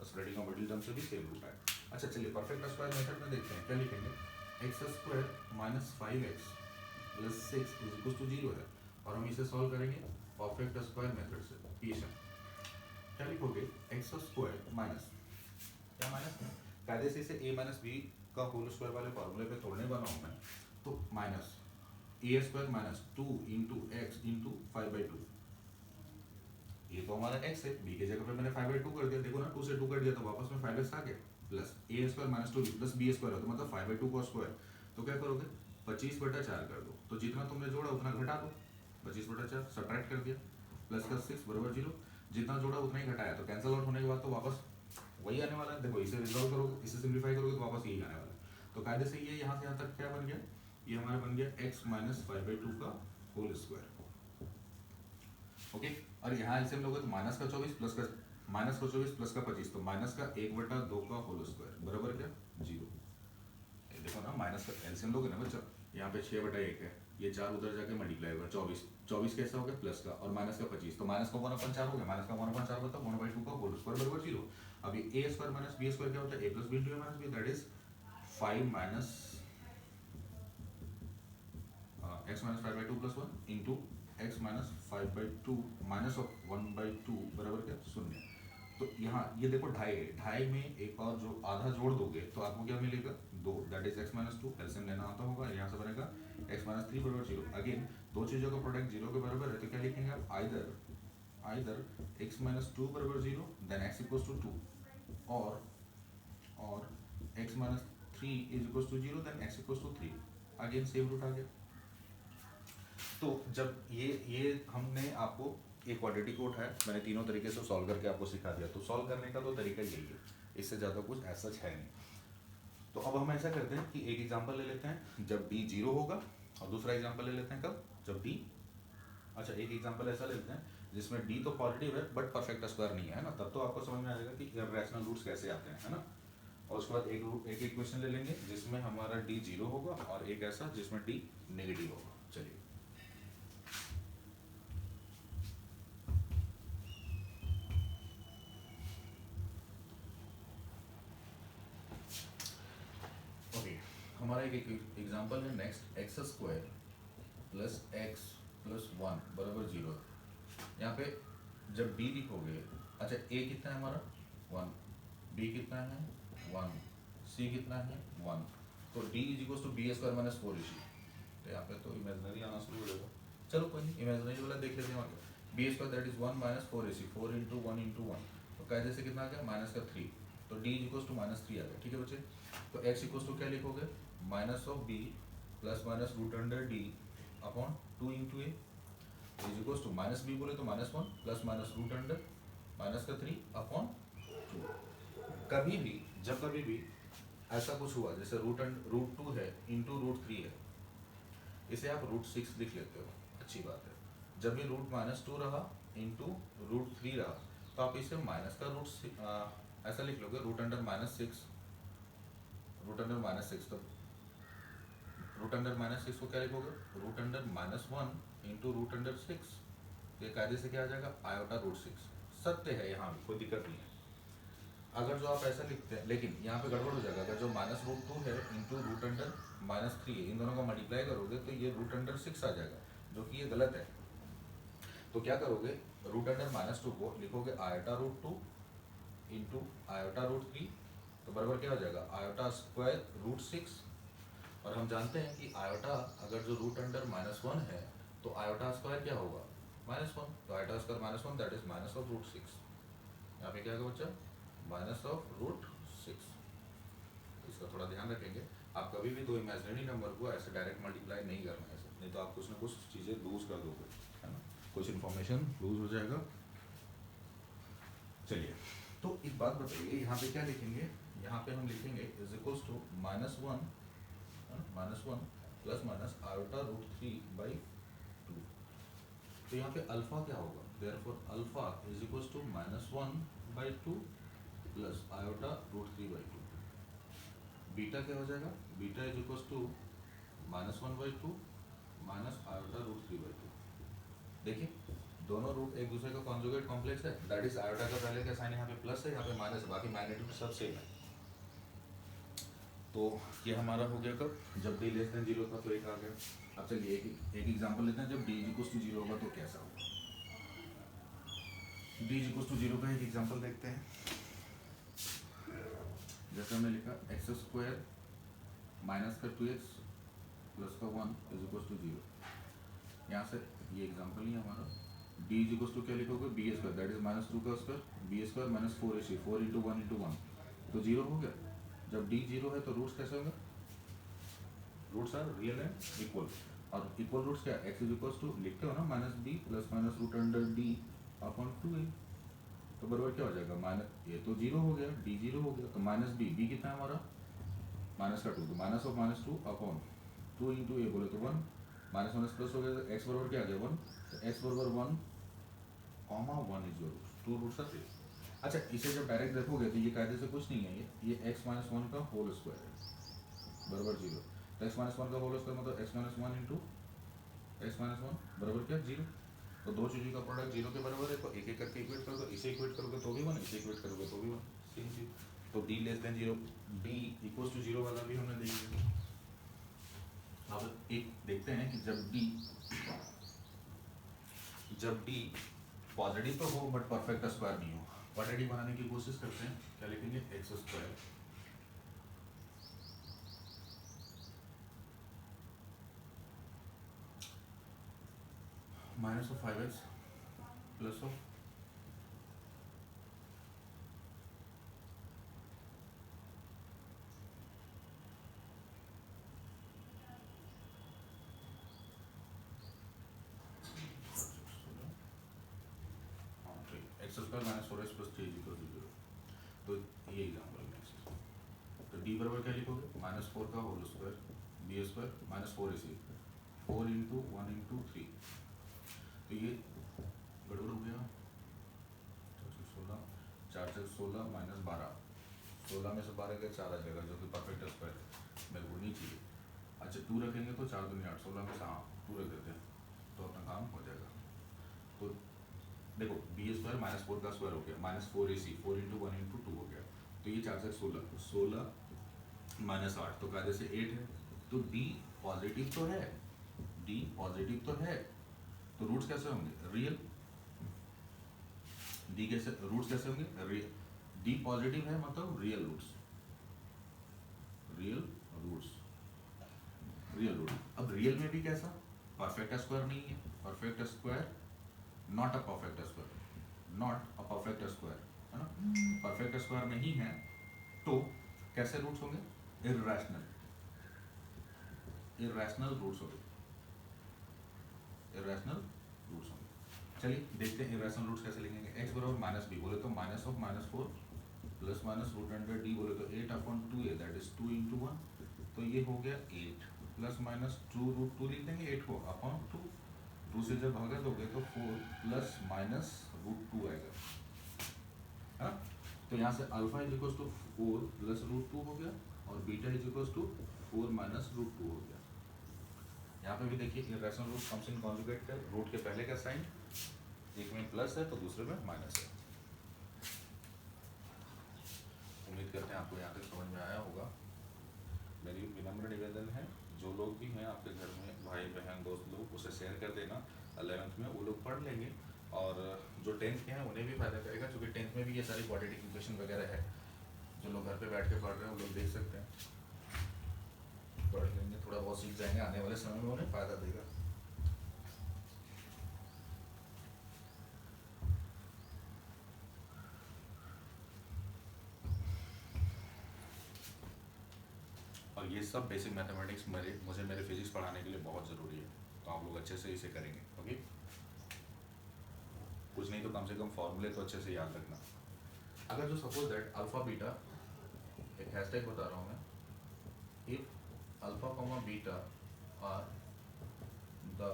स्प्लिटिंग ऑफ मिडिल टर्म से भी सेम रूट आए। अच्छा चलिए परफेक्ट स्क्वायर मेथड में देखते हैं, क्या लिखेंगे, X square minus 5x plus 6 is equal to 0 है, और हम इसे सॉल्व करेंगे परफेक्ट स्क्वायर मेथड से। पीछे क्या लिखोगे, एक्स स्क्वायर माइनस, क्या माइनस में कायदे से इसे a माइनस बी का होल स्क्वायर वाले फॉर्मूले पे तोड़ने वाला हूँ मैं, तो minus a square minus 2 into x into 5/2, ये तो हमारा x है, b की जगह पे मैंने 5/2 कर दिया, देखो ना 2 से 2 कट दिया तो वापस में 5x आ गया, plus a square minus 2 plus B square है तो मतलब 5/2 का स्क्वायर। तो क्या करोगे, 25/4 कर दो, तो जितना तुमने जोड़ा उतना घटा दो, 25/4 सब्ट्रैक्ट कर दिया, प्लस का 6 बराबर 0, जितना जोड़ा उतना ही घटाया, तो कैंसिल आउट होने के बाद तो वापस वही आने वाला है। देखो इसे रिजॉल्व करोगे, इसे सिंप्लीफाई करोगे तो वापस यही आने वाला है। तो कायदे से ये यहाँ से यहाँ तक क्या बन गया, ये हमारा बन गया x माइनस 5/2 का होल स्क्वायर। ओके, और यहाँ एलसीएम लोगे तो माइनस का 24 प्लस का माइनस का 24 प्लस का 25, तो माइनस का 1/2 का होल स्क्वायर बराबर क्या 0। देखो ना माइनस का एलसीएम लोगे ना बच्चा, यहाँ पे 6/1 है, ये 4 उधर जाके मल्टीप्लाई होगा 24 कैसा हो गया प्लस का, और माइनस का 25, तो माइनस का 1/4 हो गया, माइनस का 1/4 होता है 1/2 का होल स्क्वायर बराबर 0। अब ये a square minus b square क्या होता है, a plus b into a minus b, that is 5 minus x minus 5/2 plus 1 into x minus 5/2 minus of 1/2 बराबर क्या 0। तो यहाँ ये देखो ढाई में एक और जो आधा जोड़ दोगे तो आपको क्या मिलेगा 2, that is x minus 2, LCM लेना आता होगा, यहाँ से बनेगा x माइनस 3 बराबर 0। अगेन दो चीज़ों का प्रोडक्ट 0 के बराबर है, तो क्या लिखेंगे आप, आइदर x माइनस 2 बराबर 0 देन x इक्वल्स टू 2, और x minus 3 is equals to 0 then x equals to 3। Again same root आ गया। तो जब ये हमने आपको एक क्वाड्रेटिक को उठाया, मैंने तीनों तरीके से सॉल्व करके आपको सिखा दिया, तो सॉल्व करने का तो तरीका यही है, इससे ज़्यादा कुछ ऐसा है नहीं। तो अब हम ऐसा करते हैं कि एक एग्जांपल ले लेते हैं जब d 0 होगा, और दूसरा एग्जांपल ले लेते हैं कब, जब d, अच्छा एक एग्जांपल ऐसा लेते हैं जिसमें d तो पॉजिटिव है बट परफेक्ट स्क्वायर नहीं है ना, तब तो आपको समझ में आ जाएगा कि इररेशनल रूट्स कैसे आते हैं, है ना। और उसके बाद एक इक्वेशन ले लेंगे जिसमें हमारा d 0 होगा, और एक ऐसा जिसमें d नेगेटिव होगा। चलिए हमारा एक एग्जांपल है next, x square plus x plus 1 बराबर 0। यहाँ पे जब b लिखोगे, अच्छा a कितना है हमारा 1, b कितना है 1, c कितना है 1, तो d is equal to B square minus 4ac। तो यहाँ पे तो इमेजनरी आना शुरू हो जाएगा, चलो कोई नहीं इमेजनरी वाला देख लेते हैं आगे। B square that is 1 minus 4ac, 4 into 1 into 1, तो कायदे से कितना आ गया माइनस का 3, तो d is equal to minus 3 आ गया। ठीक है बच्चे, तो x इक्वल टू क्या लिखोगे, minus of b plus minus root under d upon 2 into A is equal to minus b बोले तो minus 1 plus minus root under minus का 3 अपॉन 2। कभी भी जब कभी भी ऐसा कुछ हुआ जैसे रूट 2 है इंटू रूट 3 है, इसे आप रूट 6 लिख लेते हो, अच्छी बात है। जब भी रूट माइनस 2 रहा इंटू रूट 3 रहा, तो आप इसे माइनस का रूट ऐसा लिख लोगे, root under minus 6, root under minus 6, तो रूट अंडर माइनस 6 को क्या लिखोगे, root under minus 1 into root under 6, ये कायदे से क्या आ जाएगा आयोटा रूट 6। सत्य है, यहाँ भी कोई दिक्कत नहीं है। अगर जो आप ऐसा लिखते हैं, लेकिन यहाँ पे गड़बड़ हो जाएगा, अगर जो माइनस रूट 2 है इंटू रूट अंडर माइनस 3 इन दोनों को मल्टीप्लाई करोगे तो ये रूट अंडर 6 आ जाएगा, जो कि ये गलत है। तो क्या करोगे, रूट अंडर माइनस 2 को लिखोगे iota root 2 into iota root 3, तो बराबर क्या हो जाएगा आयोटा स्क्वायर रूट 6। और हम जानते हैं कि आयोटा अगर जो रूट अंडर माइनस 1 है तो आयोटा स्क्वायर क्या होगा -1, तो iota square -1 that is minus of root 6। यहाँ पे क्या होगा बच्चा, माइनस ऑफ रूट 6। इसका थोड़ा ध्यान रखेंगे, आप कभी भी दो इमेजिनरी नंबर को ऐसे डायरेक्ट मल्टीप्लाई नहीं करना है, ऐसे नहीं तो आप कुछ ना कुछ चीज़ें लूज कर दोगे, है ना, कुछ इन्फॉर्मेशन लूज हो जाएगा। चलिए, तो एक बात बताइए, यहाँ पे क्या लिखेंगे, यहाँ पे हम लिखेंगे is equals to -1 plus minus iota root 3/2। तो यहाँ पे अल्फा क्या होगा, therefore alpha is equals to -1/2 plus iota root 3/2। Beta क्या हो जाएगा, beta is equals to -1/2 minus iota root 3/2। देखिए दोनों रूट एक दूसरे का कॉन्जुगेट कॉम्प्लेक्स है, दैट इज आयोटा का पहले का साइन यहाँ पे प्लस है, यहाँ पे माइनस है, बाकी मैग्नीट्यूड सब सेम है। तो ये हमारा हो गया कब, जब d लेस देन 0 था, तो एक आ गया। अब चलिए एक एग्जांपल लेते हैं जब d इक्वल्स टू 0 होगा तो कैसा होगा। d इक्वल्स टू 0 का एक एग्जांपल देखते हैं। जैसे हमने लिखा एक्स स्क्वायर माइनस का 2x प्लस का 1 इज इक्वल्स टू 0। यहाँ से ये एग्जांपल ही है हमारा। d इक्वल्स टू क्या लिखोगे, बी स्क्वायर दैट इज -2 का square, B square minus 4ac, 4 into 1 into 1, तो 0 हो गया। जब d 0 है तो रूट्स कैसे होंगे, roots are real and equal. और इक्वल रूट्स क्या, एक्स इज इक्वल टू लिखते हो ना minus B plus minus root under D upon 2a, तो बराबर क्या हो जाएगा, माइनस ये तो जीरो हो गया, डी जीरो हो गया, तो माइनस बी कितना है हमारा माइनस का 2, तो minus of minus 2 upon 2 into a बोले तो 1, माइनस माइनस प्लस हो गया, तो एक्स बराबर क्या आ गया 1, तो एक्स बराबर 1 comma 1 is your root, two roots are this. अच्छा इसे जब डायरेक्ट देखोगे तो ये कायदे से कुछ नहीं है, ये एक्स माइनस 1 का होल स्क्वायर है बराबर जीरो, तो एक्स माइनस 1 का होल स्क्वायर मतलब x minus 1 into x minus 1 बराबर क्या जीरो, तो दो चीज़ों का प्रोडक्ट जीरो के बराबर है, तो एक एक करके इक्वेट करोगे, इसे इक्वेट करोगे तो भी 1, इसे इक्वेट करोगे तो भी 1, सेम चीज। तो d less than zero, d equals to zero वाला भी हमने देख लिया। अब एक देखते हैं कि जब d पॉजिटिव तो हो बट परफेक्ट स्क्वायर नहीं हो, क्वाड्रेटिक बनाने की कोशिश करते हैं, क्या लिखेंगे X square minus of 5x plus of X square minus 4x plus 3 equal to zero, तो ये एग्जाम्पल नेक्स्ट, तो d बराबर क्या लिखोगे माइनस 4 का whole square B square minus 4ac 4 into 1 into 3, तो ये गड़बड़ हो गया, 16 4 से 16 माइनस 12, 16 में से 12 के 4 आ जाएगा जो कि परफेक्ट स्क्वायर मेरे को नहीं चाहिए। अच्छा 2 रखेंगे तो 4 दूनी 8, 16 में से हाँ 2 रख देते हैं तो अपना काम हो जाएगा। तो देखो बी स्क्वायर माइनस 4 का स्क्वायर हो गया माइनस 4ac 4 इंटू 1 इंटू 2 हो गया, तो ये 4 से 16 16 माइनस 8 तो कायदे से 8 है, तो d पॉजिटिव तो है, d पॉजिटिव तो है, तो रूट्स कैसे होंगे रियल, डी कैसे रूट्स कैसे होंगे रियल, डी पॉजिटिव है मतलब real roots, real roots, real root. अब रियल में भी कैसा, परफेक्ट स्क्वायर नहीं है, perfect square not a perfect square, not a perfect square है ना, परफेक्ट स्क्वायर नहीं है तो कैसे रूट्स होंगे, इर्रेशनल, इर्रेशनल रूट्स होंगे, इर्रेशनल रूट्स होंगे। चलिए देखते हैं इरेशनल रूट्स कैसे लिखेंगे, x बराबर माइनस बी बोले तो minus of minus 4 plus minus root under D बोले तो 8 upon 2a that is 2 into 1, तो ये हो गया 8 प्लस माइनस 2 रूट 2 लिख देंगे 8 को अपॉन 2, 2 से जब भागा दोगे तो 4 प्लस माइनस रूट 2 आएगा, हाँ तो यहाँ से alpha is equal to 4 plus root 2 हो गया और beta is equal to 4 minus root 2 हो गया। यहाँ पे भी देखिए इरेशनल रूट फंक्शन कॉन्जुगेट का रूट के पहले का साइन, एक में प्लस है तो दूसरे में माइनस है। उम्मीद करते हैं आपको यहाँ तक समझ में आया होगा। मेरी विनम्र निवेदन है जो लोग भी हैं आपके घर में भाई बहन दोस्त लोग उसे शेयर कर देना, 11th में वो लोग पढ़ लेंगे और जो 10th के हैं उन्हें भी फायदा करेगा, क्योंकि 10th में भी ये सारी क्वाड्रेटिक इक्वेशन वगैरह है, जो लोग घर पे बैठ के पढ़ रहे हैं वो लोग देख सकते हैं, पढ़ लेंगे थोड़ा बहुत सीख जाएंगे, आने वाले समय में उन्हें फायदा देगा। और ये सब बेसिक मैथमेटिक्स मुझे मेरे फिजिक्स पढ़ाने के लिए बहुत ज़रूरी है, तो आप लोग अच्छे से इसे करेंगे, ओके। कुछ नहीं तो कम से कम फॉर्मूले तो अच्छे से याद रखना। अगर जो सपोज दैट अल्फा बीटा, एक हैशटैग बता रहा हूँ मैं, if alpha comma beta are the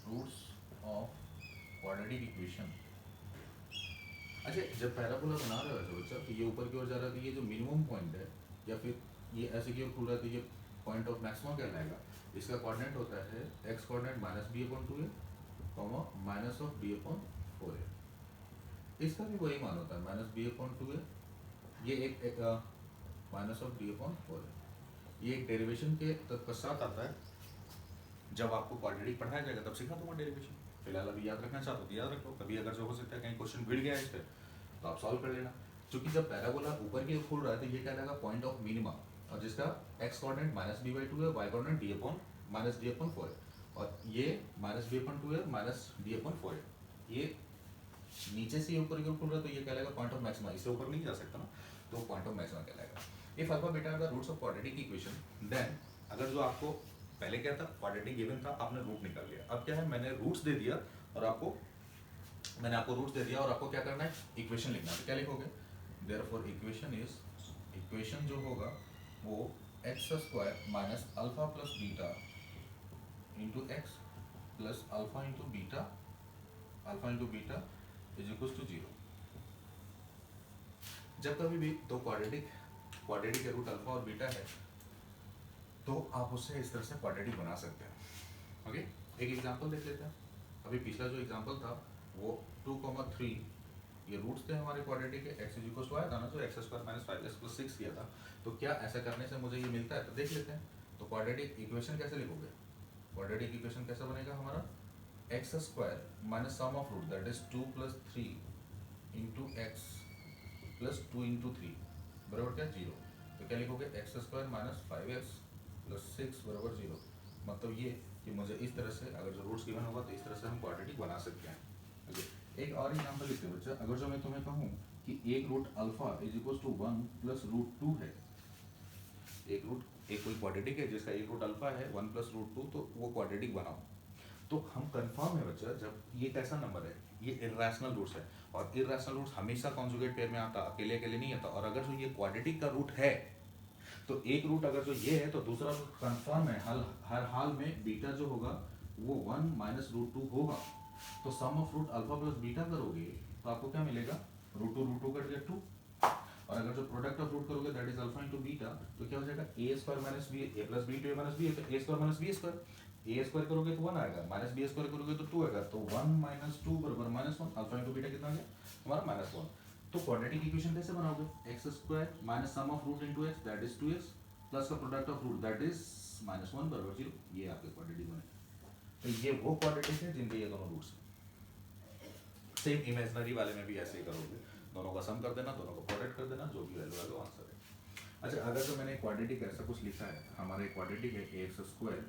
roots of quadratic equation. अच्छा जब पैराबोला बना रहे हो ऐसे बच्चा तो ये ऊपर की ओर जा रहा है, तो ये जो मिनिमम पॉइंट है या फिर ये ऐसे की ओर खुल रहा है तो ये पॉइंट ऑफ मैक्सिमम कहलाएगा। इसका कोऑर्डिनेट होता है X coordinate minus B upon 2a comma minus of B upon 4a, इसका भी वही मान होता है माइनस बी अपॉन 2a, ये एक minus of B upon 4a, ये एक डेरिवेशन के पश्चात आता है। जब आपको क्वाड्रेटिक पढ़ाया जाएगा तब सिखा दूंगा डेरिवेशन, फिलहाल अभी याद रखना चाहते हो तो याद रखो, कभी अगर जो हो सकता है कहीं क्वेश्चन भिड़ गया है इस पर तो आप सॉल्व कर लेना। क्योंकि जब पैराबोला ऊपर की ओर खुल रहा है तो ये कहलाएगा पॉइंट ऑफ मिनिमा, और जिसका X coordinate minus B by 2 है, Y coordinate D upon minus D upon 4 है, और ये माइनस बी अपॉन 2 है माइनस डी अपॉन 4 है, ये नीचे से ऊपर की ओर खुल रहा है तो ये कहलाएगा पॉइंट ऑफ मैक्सिमा, इससे ऊपर नहीं जा सकता ना, तो पॉइंट ऑफ मैक्सिमा कहलाएगा। If alpha beta are the roots of quadratic equation then, अगर जो आपको पहले क्या था, क्वाड्रेटिक गिवन था, आपने रूट निकाल लिया। अब क्या है, मैंने रूट्स दे दिया और आपको रूट्स दे दिया और आपको क्या करना है, इक्वेशन लिखना है। तो क्या लिखोगे, देयरफॉर इक्वेशन जो होगा वो X square minus alpha plus beta into X plus alpha into beta is equal to 0। जब कभी भी दो क्वाड्रेटिक के रूट अल्फा और बीटा है तो आप उससे इस तरह से क्वाड्रेटिक बना सकते हैं। ओके, एक एग्जांपल देख लेते हैं। अभी पिछला जो एग्जांपल था वो 2,3 ये रूट्स थे हमारे क्वाड्रेटिक के, x इज इक्वल टू आया था ना, जो x square minus 5x plus 6 किया था। तो क्या ऐसा करने से मुझे ये मिलता है, तो देख लेते हैं। तो क्वाड्रेटिक इक्वेशन कैसे लिखोगे, क्वाड्रेटिक इक्वेशन कैसा बनेगा हमारा, X square minus sum of root that is 2 plus 3 into X plus 2 into 3 बराबर क्या 0। तो क्या लिखोगे, x square minus 5x plus 6 बराबर 0। मतलब ये कि मुझे इस तरह से अगर जो रूट्स गिवन होगा तो इस तरह से हम क्वाड्रेटिक बना सकते हैं। ओके, एक और एग्जांपल लिखते हैं बच्चा। अगर जो मैं तुम्हें कहूँ कि एक root alpha is equal to 1 plus root 2 है, एक कोई क्वाड्रेटिक है जिसका एक रूट अल्फा है 1 प्लस रूट 2, तो वो क्वाड्रेटिक बनाओ। तो हम कंफर्म है बच्चा, जब ये कैसा नंबर है, ये इर्रेशनल रूट्स है, और इर्रेशनल रूट्स हमेशा कॉन्जुगेट पेयर में आता, अकेले अकेले नहीं आता। और अगर जो ये क्वाड्रेटिक का रूट है तो एक रूट अगर जो ये है तो दूसरा रूट कंफर्म है, हर हाल में बीटा जो होगा वो 1 माइनस रूट 2 होगा। तो sum of root alpha plus beta करोगे तो आपको क्या मिलेगा, रूट टू कट गया 2। और अगर जो प्रोडक्ट ऑफ रूट करोगे that is alpha into beta, तो क्या हो जाएगा, a square minus b, a plus b to a minus b, a square minus b square. A square करोगे तो 1 आएगा, माइनस बी स्क्वायर करोगे तो 2 आएगा। तो 1 माइनस 2 बराबर माइनस 1, अल्फा इंटू बीटा कितना आ गया हमारा माइनस 1। तो क्वाड्रेटिक इक्वेशन कैसे बनाओगे, x square minus sum of root into x that is 2x plus का product of root that is minus 1 बराबर 0। ये आपके क्वाड्रेटिक बने। तो ये वो क्वाड्रेटिक है जिनके ये दोनों रूट्स हैं। सेम इमेजिनरी वाले में भी ऐसे ही करोगे, दोनों का सम कर देना, दोनों को प्रोडक्ट कर देना, जो भी वैल्यू आएगा आंसर है। अच्छा, अगर तो मैंने क्वाड्रेटिक ऐसा कुछ लिखा है, हमारा क्वाड्रेटिक है x square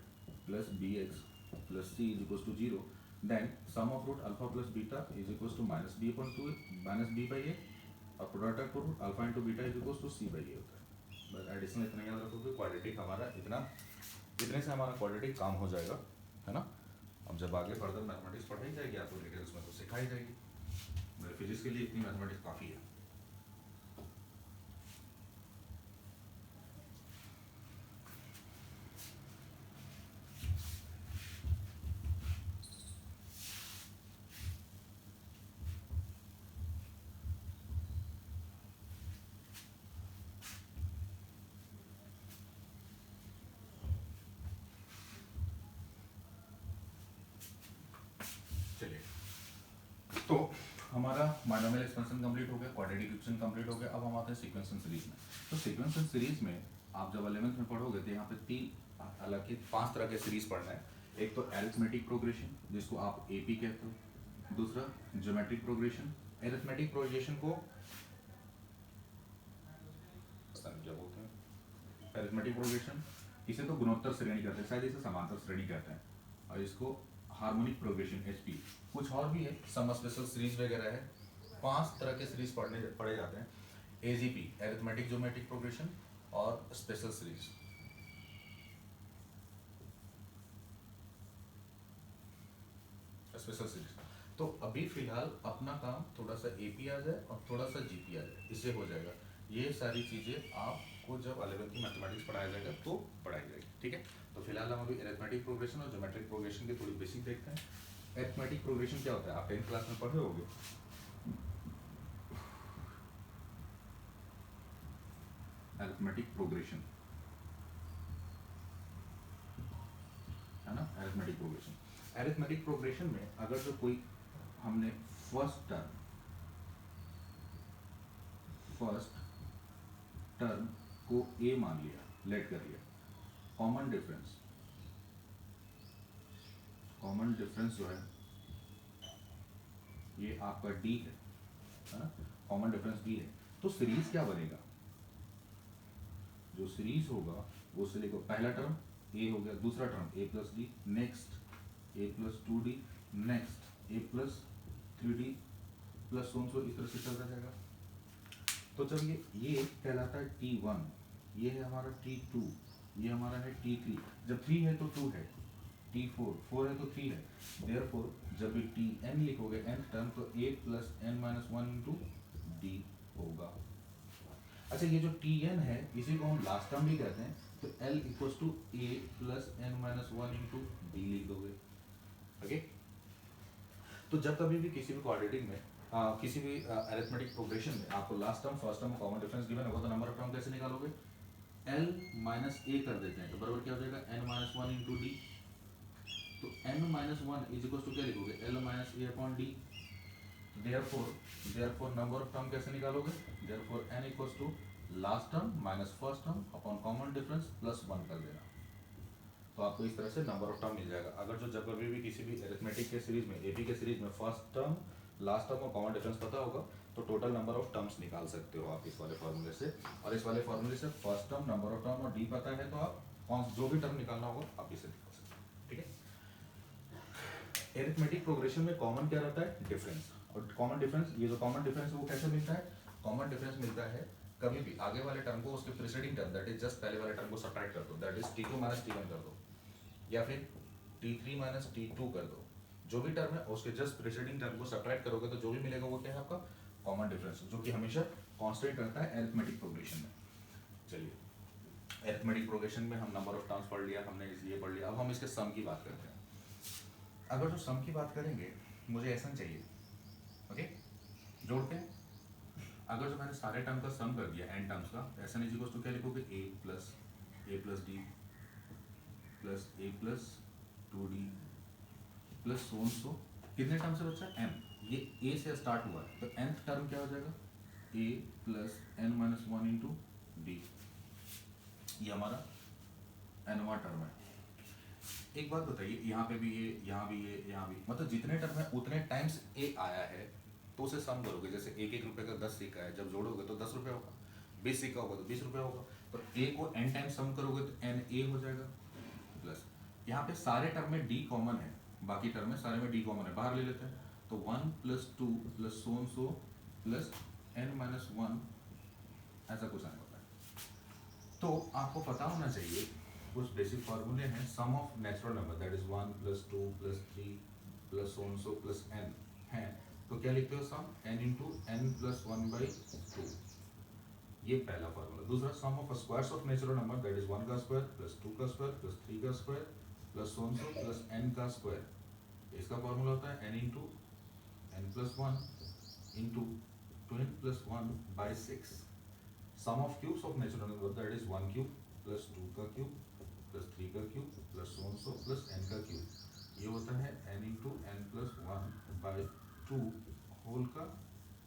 plus b x plus C is equal to 0, then sum of root alpha plus beta is equal to minus B upon 2 minus B by a, और product of root alpha into beta is equal to c by a होता है। बस additional इतना याद रखो कि quadratic हमारा इतने से हमारा क्वाड्रेटिक काम हो जाएगा, है ना। अब जब आगे फर्दर मैथमेटिक्स पढ़ाई जाएगी आपको डिटेल्स में तो सिखाई जाएगी। मेरे फिजिक्स के लिए इतनी मैथमेटिक्स काफ़ी है। तो हमारा बायनोमियल एक्सपेंशन कंप्लीट हो गया, क्वाड्रेटिक इक्वेशन कंप्लीट हो गया। अब हम आते हैं सीक्वेंस एंड सीरीज में। तो सीक्वेंस एंड सीरीज में आप जब 11th में पढ़ोगे तो यहाँ पे 5 तरह के सीरीज पढ़ना है। एक तो अरिथमेटिक प्रोग्रेशन जिसको आप एपी कहते हो, दूसरा ज्योमेट्रिक प्रोग्रेशन। अरिथमेटिक प्रोग्रेशन को क्या बोलते हैं, अरिथमेटिक प्रोग्रेशन, इसे तो गुणोत्तर श्रेणी कहते हैं, शायद इसे समांतर श्रेणी कहते हैं, और इसको हार्मोनिक प्रोग्रेशन एचपी। कुछ और भी है, सम स्पेशल सीरीज वगैरह है। 5 तरह के सीरीज पढ़े जाते हैं, एजीपी अरिथमेटिक ज्योमेट्रिक प्रोग्रेशन और स्पेशल सीरीज। स्पेशल सीरीज तो अभी फिलहाल अपना काम थोड़ा सा एपी आ जाए और थोड़ा सा जीपी आ जाए, इससे हो जाएगा। ये सारी चीज़ें आपको जब 11th की मैथमेटिक्स पढ़ाया जाएगा तो पढ़ाई जाएगी, ठीक है। तो फिलहाल हम अभी अरिथमेटिक प्रोग्रेशन और ज्योमेट्रिक प्रोग्रेशन की थोड़ी बेसिक देखते हैं। अरिथमेटिक प्रोग्रेशन क्या होता है, आप 10th क्लास में पढ़े होंगे। अरिथमेटिक प्रोग्रेशन है ना, अरिथमेटिक प्रोग्रेशन। अरिथमेटिक प्रोग्रेशन में अगर जो कोई हमने फर्स्ट टर्म को ए मान लिया, लेट कर लिया, कॉमन डिफरेंस जो है ये आपका डी है ना, कॉमन डिफरेंस डी है। तो सीरीज क्या बनेगा, जो सीरीज होगा वो से लेकर पहला टर्म ए हो गया, दूसरा टर्म ए प्लस डी, नेक्स्ट ए प्लस 2d, नेक्स्ट ए प्लस 3d प्लस सो इस तरह से चलता जाएगा। तो जब ये कहलाता है T1, ये है हमारा T2, ये हमारा है T3, जब 3 है तो 2 है, T4 4 है तो 3 है, देयरफॉर जब भी Tn लिखोगे nth टर्म तो a plus n minus one into D होगा। अच्छा ये जो Tn है इसी को हम लास्ट टर्म भी कहते हैं, तो L equals to a plus n minus one into D लिख दोगे। ओके, तो जब कभी भी किसी भी क्वाड्रेटिक में किसी भी अरिथमेटिक प्रोग्रेशन में आपको last term first term common difference given होगा तो नंबर ऑफ टर्म कैसे निकालोगे? L माइनस ए कर देते हैं तो बराबर क्या हो जाएगा n minus one into D. तो n minus one is equal to क्या लिखोगे L minus A upon D. Therefore number of term कैसे निकालोगे? Therefore n equals to last term minus first term upon common difference plus one कर देना, तो आपको इस तरह से नंबर ऑफ टर्म मिल जाएगा। अगर जो जब कभी भी किसी भी अरिथमेटिक के सीरीज में एपी के सीरीज में फर्स्ट टर्म लास्ट टर्म और कॉमन डिफरेंस पता होगा तो टोटल नंबर ऑफ टर्म्स निकाल सकते हो आप इस वाले फॉर्मूले से। और इस वाले फॉर्मूले से first term number of term और डी पता है तो आप कौन जो भी टर्म निकालना होगा आप इसे निकाल सकते हो। ठीक है, एरिथमेटिक प्रोग्रेशन में कॉमन क्या रहता है? डिफरेंस। और कॉमन डिफरेंस, ये जो कॉमन डिफरेंस है वो कैसे मिलता है? कॉमन डिफरेंस मिलता है कभी भी आगे वाले टर्म को उसके preceding term that is just पहले वाले टर्म को सब्ट्रैक्ट कर दो, that is T2 minus T1 कर दो, या फिर T3 माइनस T2 कर दो। जो भी टर्म है उसके जस्ट प्रीसीडिंग टर्म को सब्ट्रैक्ट करोगे तो जो भी मिलेगा वो क्या है आपका? कॉमन डिफरेंस, जो कि हमेशा कांस्टेंट रहता है अरिथमेटिक प्रोग्रेशन में। चलिए, अरिथमेटिक प्रोग्रेशन में हम नंबर ऑफ टर्म्स पढ़ लिया, हमने ये पढ़ लिया, अब हम इसके सम की बात करते हैं। अगर जो सम की बात करेंगे मुझे ऐसा चाहिए, ओके, जोड़ते हैं। अगर जो मैंने सारे टर्म का सम कर दिया एन टर्म्स का, ऐसा नहीं जी तो क्या लिखोगे? a plus D plus a plus 2d plus so कितने टर्म से बचा? m, ये a से स्टार्ट हुआ है तो nth टर्म क्या हो जाएगा? a plus N minus one into D, ये हमारा nवां टर्म है। एक बात बताइए, यहाँ पे भी ये, यहाँ भी ये, यहाँ भी, मतलब जितने टर्म है उतने टाइम्स a आया है तो उसे सम करोगे। जैसे एक एक रुपए का 10 सिक्का है, जब जोड़ोगे तो 10 रुपये होगा, 20 सिक्का होगा तो 20 रुपये होगा, तो a को n टाइम सम करोगे तो n a हो जाएगा। प्लस यहाँ पे सारे टर्म में d कॉमन है, बाकी टर्म में सारे में d कॉमन है, बाहर ले लेते हैं तो 1 plus 2 plus so plus n minus one, ऐसा कुछ आने वाला है। तो आपको पता होना चाहिए कुछ बेसिक फार्मूले हैं, sum of natural number that is 1 plus 2 plus 3 plus so plus n है, तो क्या लिखते हो? Sum n into N plus one by two, ये पहला फार्मूला। दूसरा, sum of squares of natural number that is 1 का स्क्वायर प्लस 2 का स्क्वायर प्लस 3 का square plus so plus n का स्क्वायर, इसका फार्मूला होता है n into N plus one into 2n plus one by 6। Sum of cubes of natural number that is 1 cube plus 2 का cube plus 3 का cube plus so plus n का cube, ये होता है n into N plus one by two whole का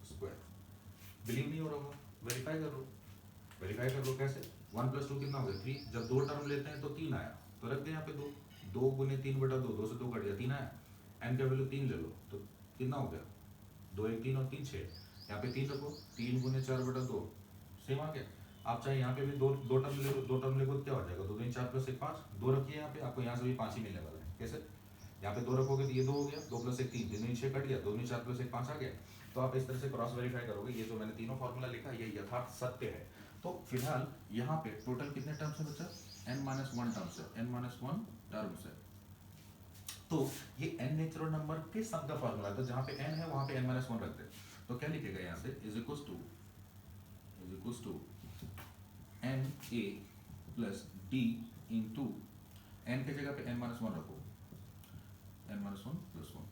square. Believe नहीं हो रहा होगा, वेरीफाई कर लो, वेरीफाई कर लो कैसे? 1 प्लस 2 कितना हो गया? 3। जब दो टर्म लेते हैं तो 3 आया, तो रख दे यहाँ पे 2, 2 गुने 3 बटा 2, 2 से 2 कट गया, 3 आया। n का वैल्यू 3 ले लो तो कितना हो गया? 2 1 3 और 3 6, यहाँ पे 3 रखो, 3 गुने 4 बटा 2 सेम आ गया। आप चाहे यहाँ पे भी दो टर्म ले लो, दो टर्म ले लो क्या हो जाएगा? 2 3 4 प्लस 1 5, 2 रखिए यहाँ पे, आपको यहाँ से भी 5 ही मिलने वाला है। कैसे? यहाँ पे 2 रखोगे तो ये 2 हो गया, 2 प्लस 1 3, 2 6 कट गया, 2 4 प्लस 1 5 आ गया। तो आप इस तरह से क्रॉस वेरीफाई करोगे, ये जो मैंने तीनों फार्मूला लिखा है ये यथार्थ सत्य है। तो फिलहाल यहाँ पे टोटल कितने टर्म्स है बच्चा? n माइनस वन टर्म्स है, n माइनस वन टर्म्स है। तो ये n नेचुरल नंबर के सम का फार्मूला है, तो जहाँ पे n है वहाँ पे n माइनस वन रख दे, तो क्या लिखेगा यहाँ से? Is equals to n a plus d into n के जगह पे n माइनस वन रखो, n minus one plus one,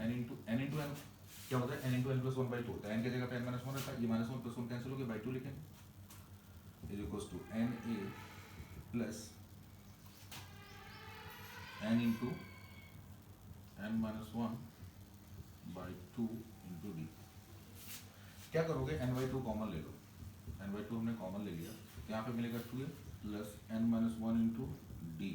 n into n क्या होता है? n into N plus one by two, तो n की जगह पे n माइनस वन रखा, ये minus one plus one cancel हो गया, बाई टू लिखेंगे। Is equals to n a plus n into N minus one by two into D. क्या करोगे? n बाई टू कॉमन ले लो, n बाई टू हमने कॉमन ले लिया, यहाँ पे मिलेगा 2a plus n minus one into D.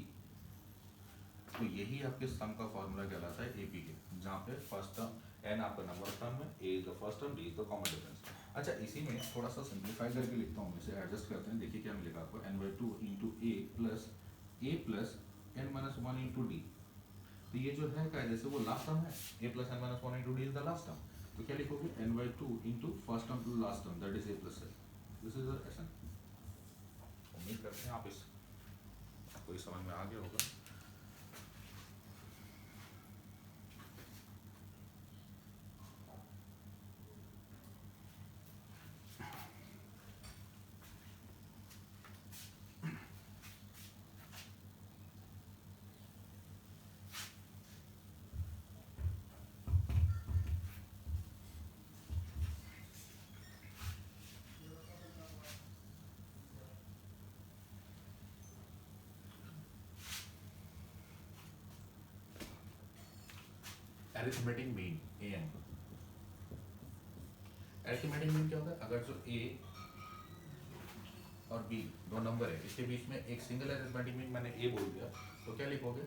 तो यही आपके सम का फॉर्मूला कहलाता है एपी के, जहाँ पे फर्स्ट टर्म n आपका नंबर ऑफ टर्म है, a is the first term, d is the common difference. अच्छा, इसी में थोड़ा सा सिंप्लीफाई करके लिखता हूँ, इसे एडजस्ट करते हैं। देखिए क्या मिलेगा आपको? n by two into A plus N minus one into D. तो ये जो है क्या है? जैसे वो लास्ट टर्म है, a plus N minus one into D is the last term, तो क्या लिखोगे? n by two into first term to last term that is a plus N, this is N. उम्मीद करते हैं आप इस आपको ये समझ में आ गया होगा। Arithmetic mean M, arithmetic mean क्या होता है, अगर जो ए और बी दो नंबर है, इसके बीच में एक सिंगल अरिथमेटिक मीन मैंने ए बोल दिया, तो क्या लिखोगे,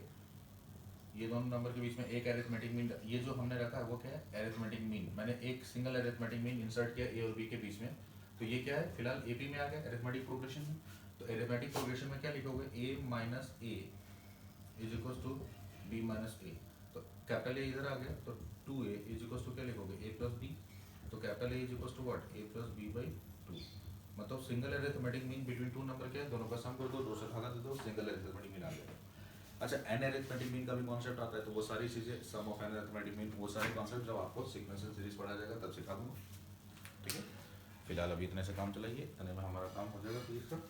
ये दोनों नंबर के बीच में एक अरिथमेटिक मीन, ये जो हमने रखा है वो क्या है, अरिथमेटिक मीन। मैंने एक सिंगल अरिथमेटिक मीन इंसर्ट किया ए और बी के बीच में, तो ये क्या है, फिलहाल एपी में आ गया अरिथमेटिक प्रोग्रेशन में। तो अरिथमेटिक प्रोग्रेशन में क्या लिखोगे, a minus a is equal to b minus a, तो कैपिटल ए इधर आ गया, तो 2a इज इक्वल टू क्या लिखोगे, a प्लस बी, तो capital A is equal to what, a plus B by 2। मतलब single arithmetic mean between two number क्या है, दोनों का सम कर दो, दो से भागा दे दो, सिंगल अरिथमेटिक मीन आ गया। अच्छा, एन अरिथमेटिक मीन का भी कॉन्सेप्ट आता है, तो वो सारी चीज़ें, सम ऑफ एन अरिथमेटिक मीन, वो सारे कॉन्सेप्ट जब आपको सीक्वेंशियल सीरीज पढ़ा जाएगा तब सिखा दूंगा, ठीक है। फिलहाल अभी इतने से काम चलाइए, इतने में हमारा काम हो जाएगा प्लीज का।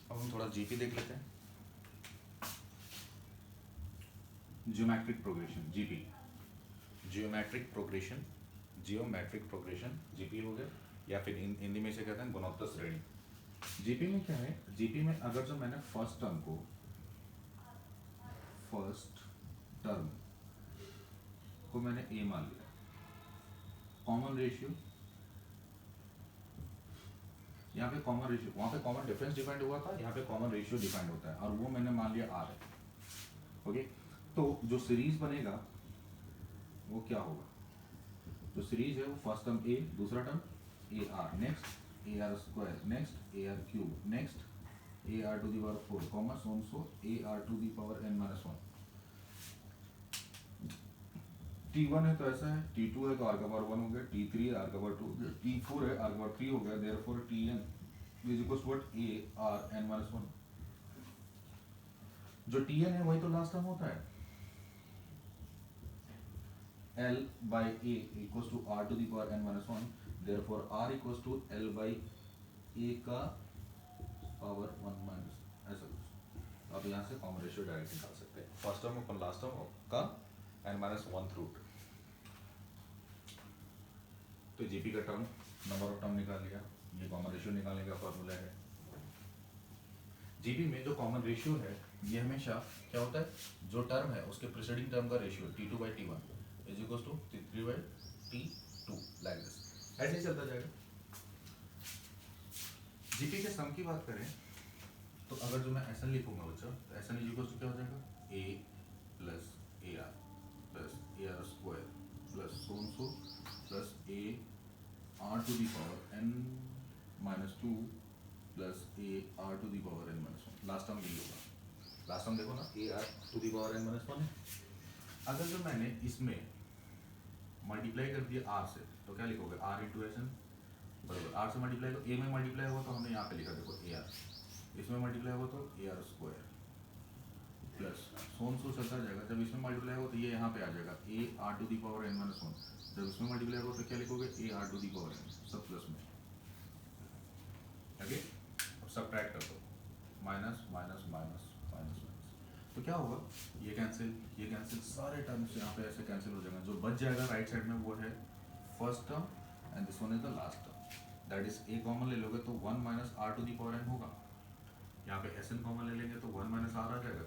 अब हम थोड़ा जीपी देख लेते हैं, geometric progression, GP, geometric progression, geometric progression GP हो गया, या फिर हिंदी में से कहते हैं गुणोत्तर श्रेणी। जीपी में क्या है, जीपी में अगर जो मैंने फर्स्ट टर्म को मैंने ए मान लिया, कॉमन रेशियो, यहाँ पे कॉमन रेशियो, वहाँ पे कॉमन डिफरेंस डिफाइंड हुआ था, यहाँ पे कॉमन रेशियो डिफाइंड होता है, और वो मैंने मान लिया आर है, ओके। तो जो सीरीज बनेगा वो क्या होगा, जो सीरीज है वो फर्स्ट टर्म ए, दूसरा term A R, next A R square, next A R cube, next A R to the power 4 comma so on so A R to the power n minus 1। T1 है तो ऐसा है, T2 है तो are का power 1 हो गया, T3 है आर का पावर 2 हो गया, T4 है आर का पावर 3 हो गया, therefore Tn is equal to what, A R n minus 1। जो Tn है वही तो लास्ट टर्म होता है, L by A equals to R to the power n minus 1, therefore R equals to L by A का power 1 minus, ऐसा कुछ। अब यहाँ से कॉमन रेशियो डायरेक्ट निकाल सकते हैं, फर्स्ट टर्म अपन लास्ट टर्म का n माइनस 1 रूट। तो जीपी का टर्म, नंबर ऑफ टर्म निकाल लिया, ये कॉमन रेशियो निकालने का फॉर्मूला है। जीपी में जो कॉमन रेशियो है ये हमेशा क्या होता है, जो टर्म है उसके प्रीसीडिंग टर्म का ratio T2 by T1 is equal to T3 by T2, like this, ऐसे ही चलता जाएगा। जीपी के सम की बात करें तो अगर जो मैं SN लिखूंगा बच्चा, तो SN इज इक्वल टू क्या हो जाएगा, A plus AR plus AR square plus so and so plus A R to the power n minus 2 plus A R to the power n minus 1। Last term यही होगा, last term देखो ना, A R to the power n minus 1 है। अगर जो मैंने इसमें multiply कर दिया R से, तो क्या लिखोगे, R इंटू SN बराबर, R से मल्टीप्लाई तो A में मल्टीप्लाई हुआ तो हमने यहाँ पे लिखा, देखो AR, इसमें मल्टीप्लाई हुआ तो AR स्क्वायर प्लस सोन सो चलता जाएगा, जब इसमें मल्टीप्लाई हो तो ये यहाँ पे आ जाएगा A R to the power n minus 1, जब इसमें मल्टीप्लाई हो तो क्या लिखोगे, A R to the power n, सब प्लस में, ओके। अब सबट्रैक्ट कर दो, minus minus minus minus minus, तो क्या होगा, ये कैंसिल, सारे टर्म्स यहाँ पे ऐसे कैंसिल हो जाएंगे, जो बच जाएगा राइट साइड में वो है first term and this one is the last term, that is A common ले लोगे तो 1 minus R to the power n होगा, यहाँ पे SN कॉमन ले लेंगे तो 1 माइनस R आ जाएगा,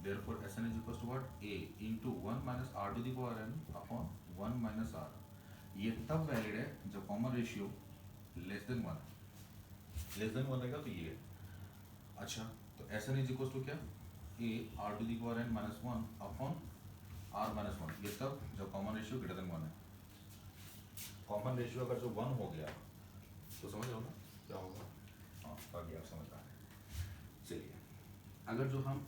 therefore SN is equal to what, A into 1 minus R to the power n upon 1 minus R। ये तब वैलिड है जब कॉमन रेशियो लेस देन 1 रहेगा, तो ये है। अच्छा, तो SN इज इक्वल टू क्या, A R to the power n minus 1 upon R minus 1, ये तब जब कॉमन रेशियो ग्रेटर देन 1 है। कॉमन रेशियो अगर जो 1 हो गया तो समझ लो ना, क्या होगा, हाँ बाकी आप समझ पा रहे हैं। चलिए अगर जो हम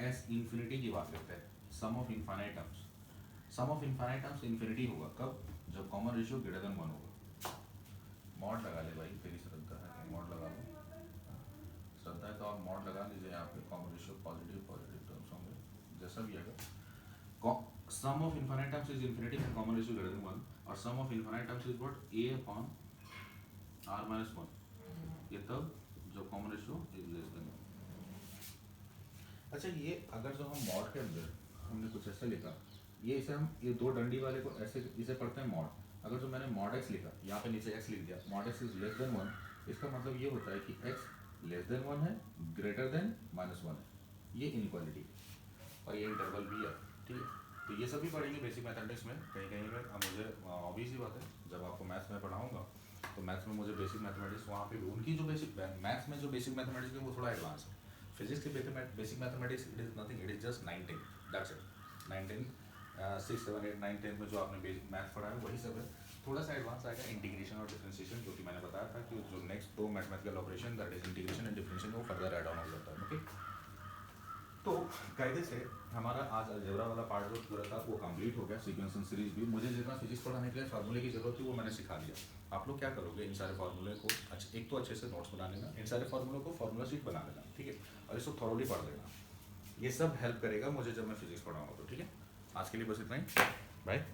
एस इन्फिनिटी की बात करते हैं, sum of infinite terms, sum of infinite terms infinity होगा कब, जब कॉमन रेशियो ग्रेटर देन 1 होगा। मॉड लगा ले भाई, तेरी श्रद्धा है तो मॉड लगा लो, श्रद्धा है तो आप मॉड लगा लीजिए यहाँ पे, common ratio positive positive terms होंगे जैसा भी आएगा। Sum of infinite terms is infinity and common ratio greater than 1, और sum of infinite terms is what, a upon r minus 1, ये तब जो common ratio is less than 1। अच्छा ये अगर जो हम मॉड के अंदर हमने कुछ ऐसा लिखा, ये इसे हम ये दो डंडी वाले को ऐसे इसे पढ़ते हैं मॉड, अगर जो मैंने मॉड एक्स लिखा यहाँ पे नीचे एक्स लिख दिया, mod x is less than 1, इसका मतलब ये होता है कि एक्स लेस देन 1 है, ग्रेटर देन माइनस 1 है, ये इनइक्वालिटी और ये इंटरवल भी है, ठीक है। तो ये सभी पढ़ेंगे बेसिक मैथमेटिक्स में कहीं कहीं में। अब मुझे ऑब्वियस ही बात है, जब आपको मैथ्स में पढ़ाऊंगा तो मैथ्स में मुझे बेसिक मैथमेटिक्स वहाँ पे भी उनकी जो बेसिक मैथ्स में जो बेसिक मैथमेटिक्स है वो थोड़ा एडवांस है। फिजिक्स के basic mathematics it is nothing, it is just 9 10, that's it. 9 10 6 7 8 9 10 में जो आपने बेसिक मैथ्स पढ़ा है वही सब है। थोड़ा सा एडवांस आएगा इंटीग्रेशन और डिफरेंशिएशन, जो कि मैंने बताया था कि जो नेक्स्ट दो mathematical operation that is integration and differentiation वो फर्दर ऐड ऑन हो जाता है, ओके। तो कायदे से हमारा आज अलजेब्रा वाला पार्ट जो पूरा था वो कंप्लीट हो गया, सीक्वेंस एंड सीरीज भी। मुझे जितना फिजिक्स पढ़ाने के लिए फार्मूले की जरूरत थी वो मैंने सिखा दिया। आप लोग क्या करोगे, इन सारे फार्मूले को एक तो अच्छे से नोट्स बना लेना, इन सारे फार्मूलों को फार्मूला शीट बना लेना, ठीक है, और इसको थॉरोली पढ़ लेना। ये सब हेल्प करेगा मुझे जब मैं फिजिक्स पढ़ाऊंगा तो, ठीक है। आज के लिए बस इतना ही, बाय।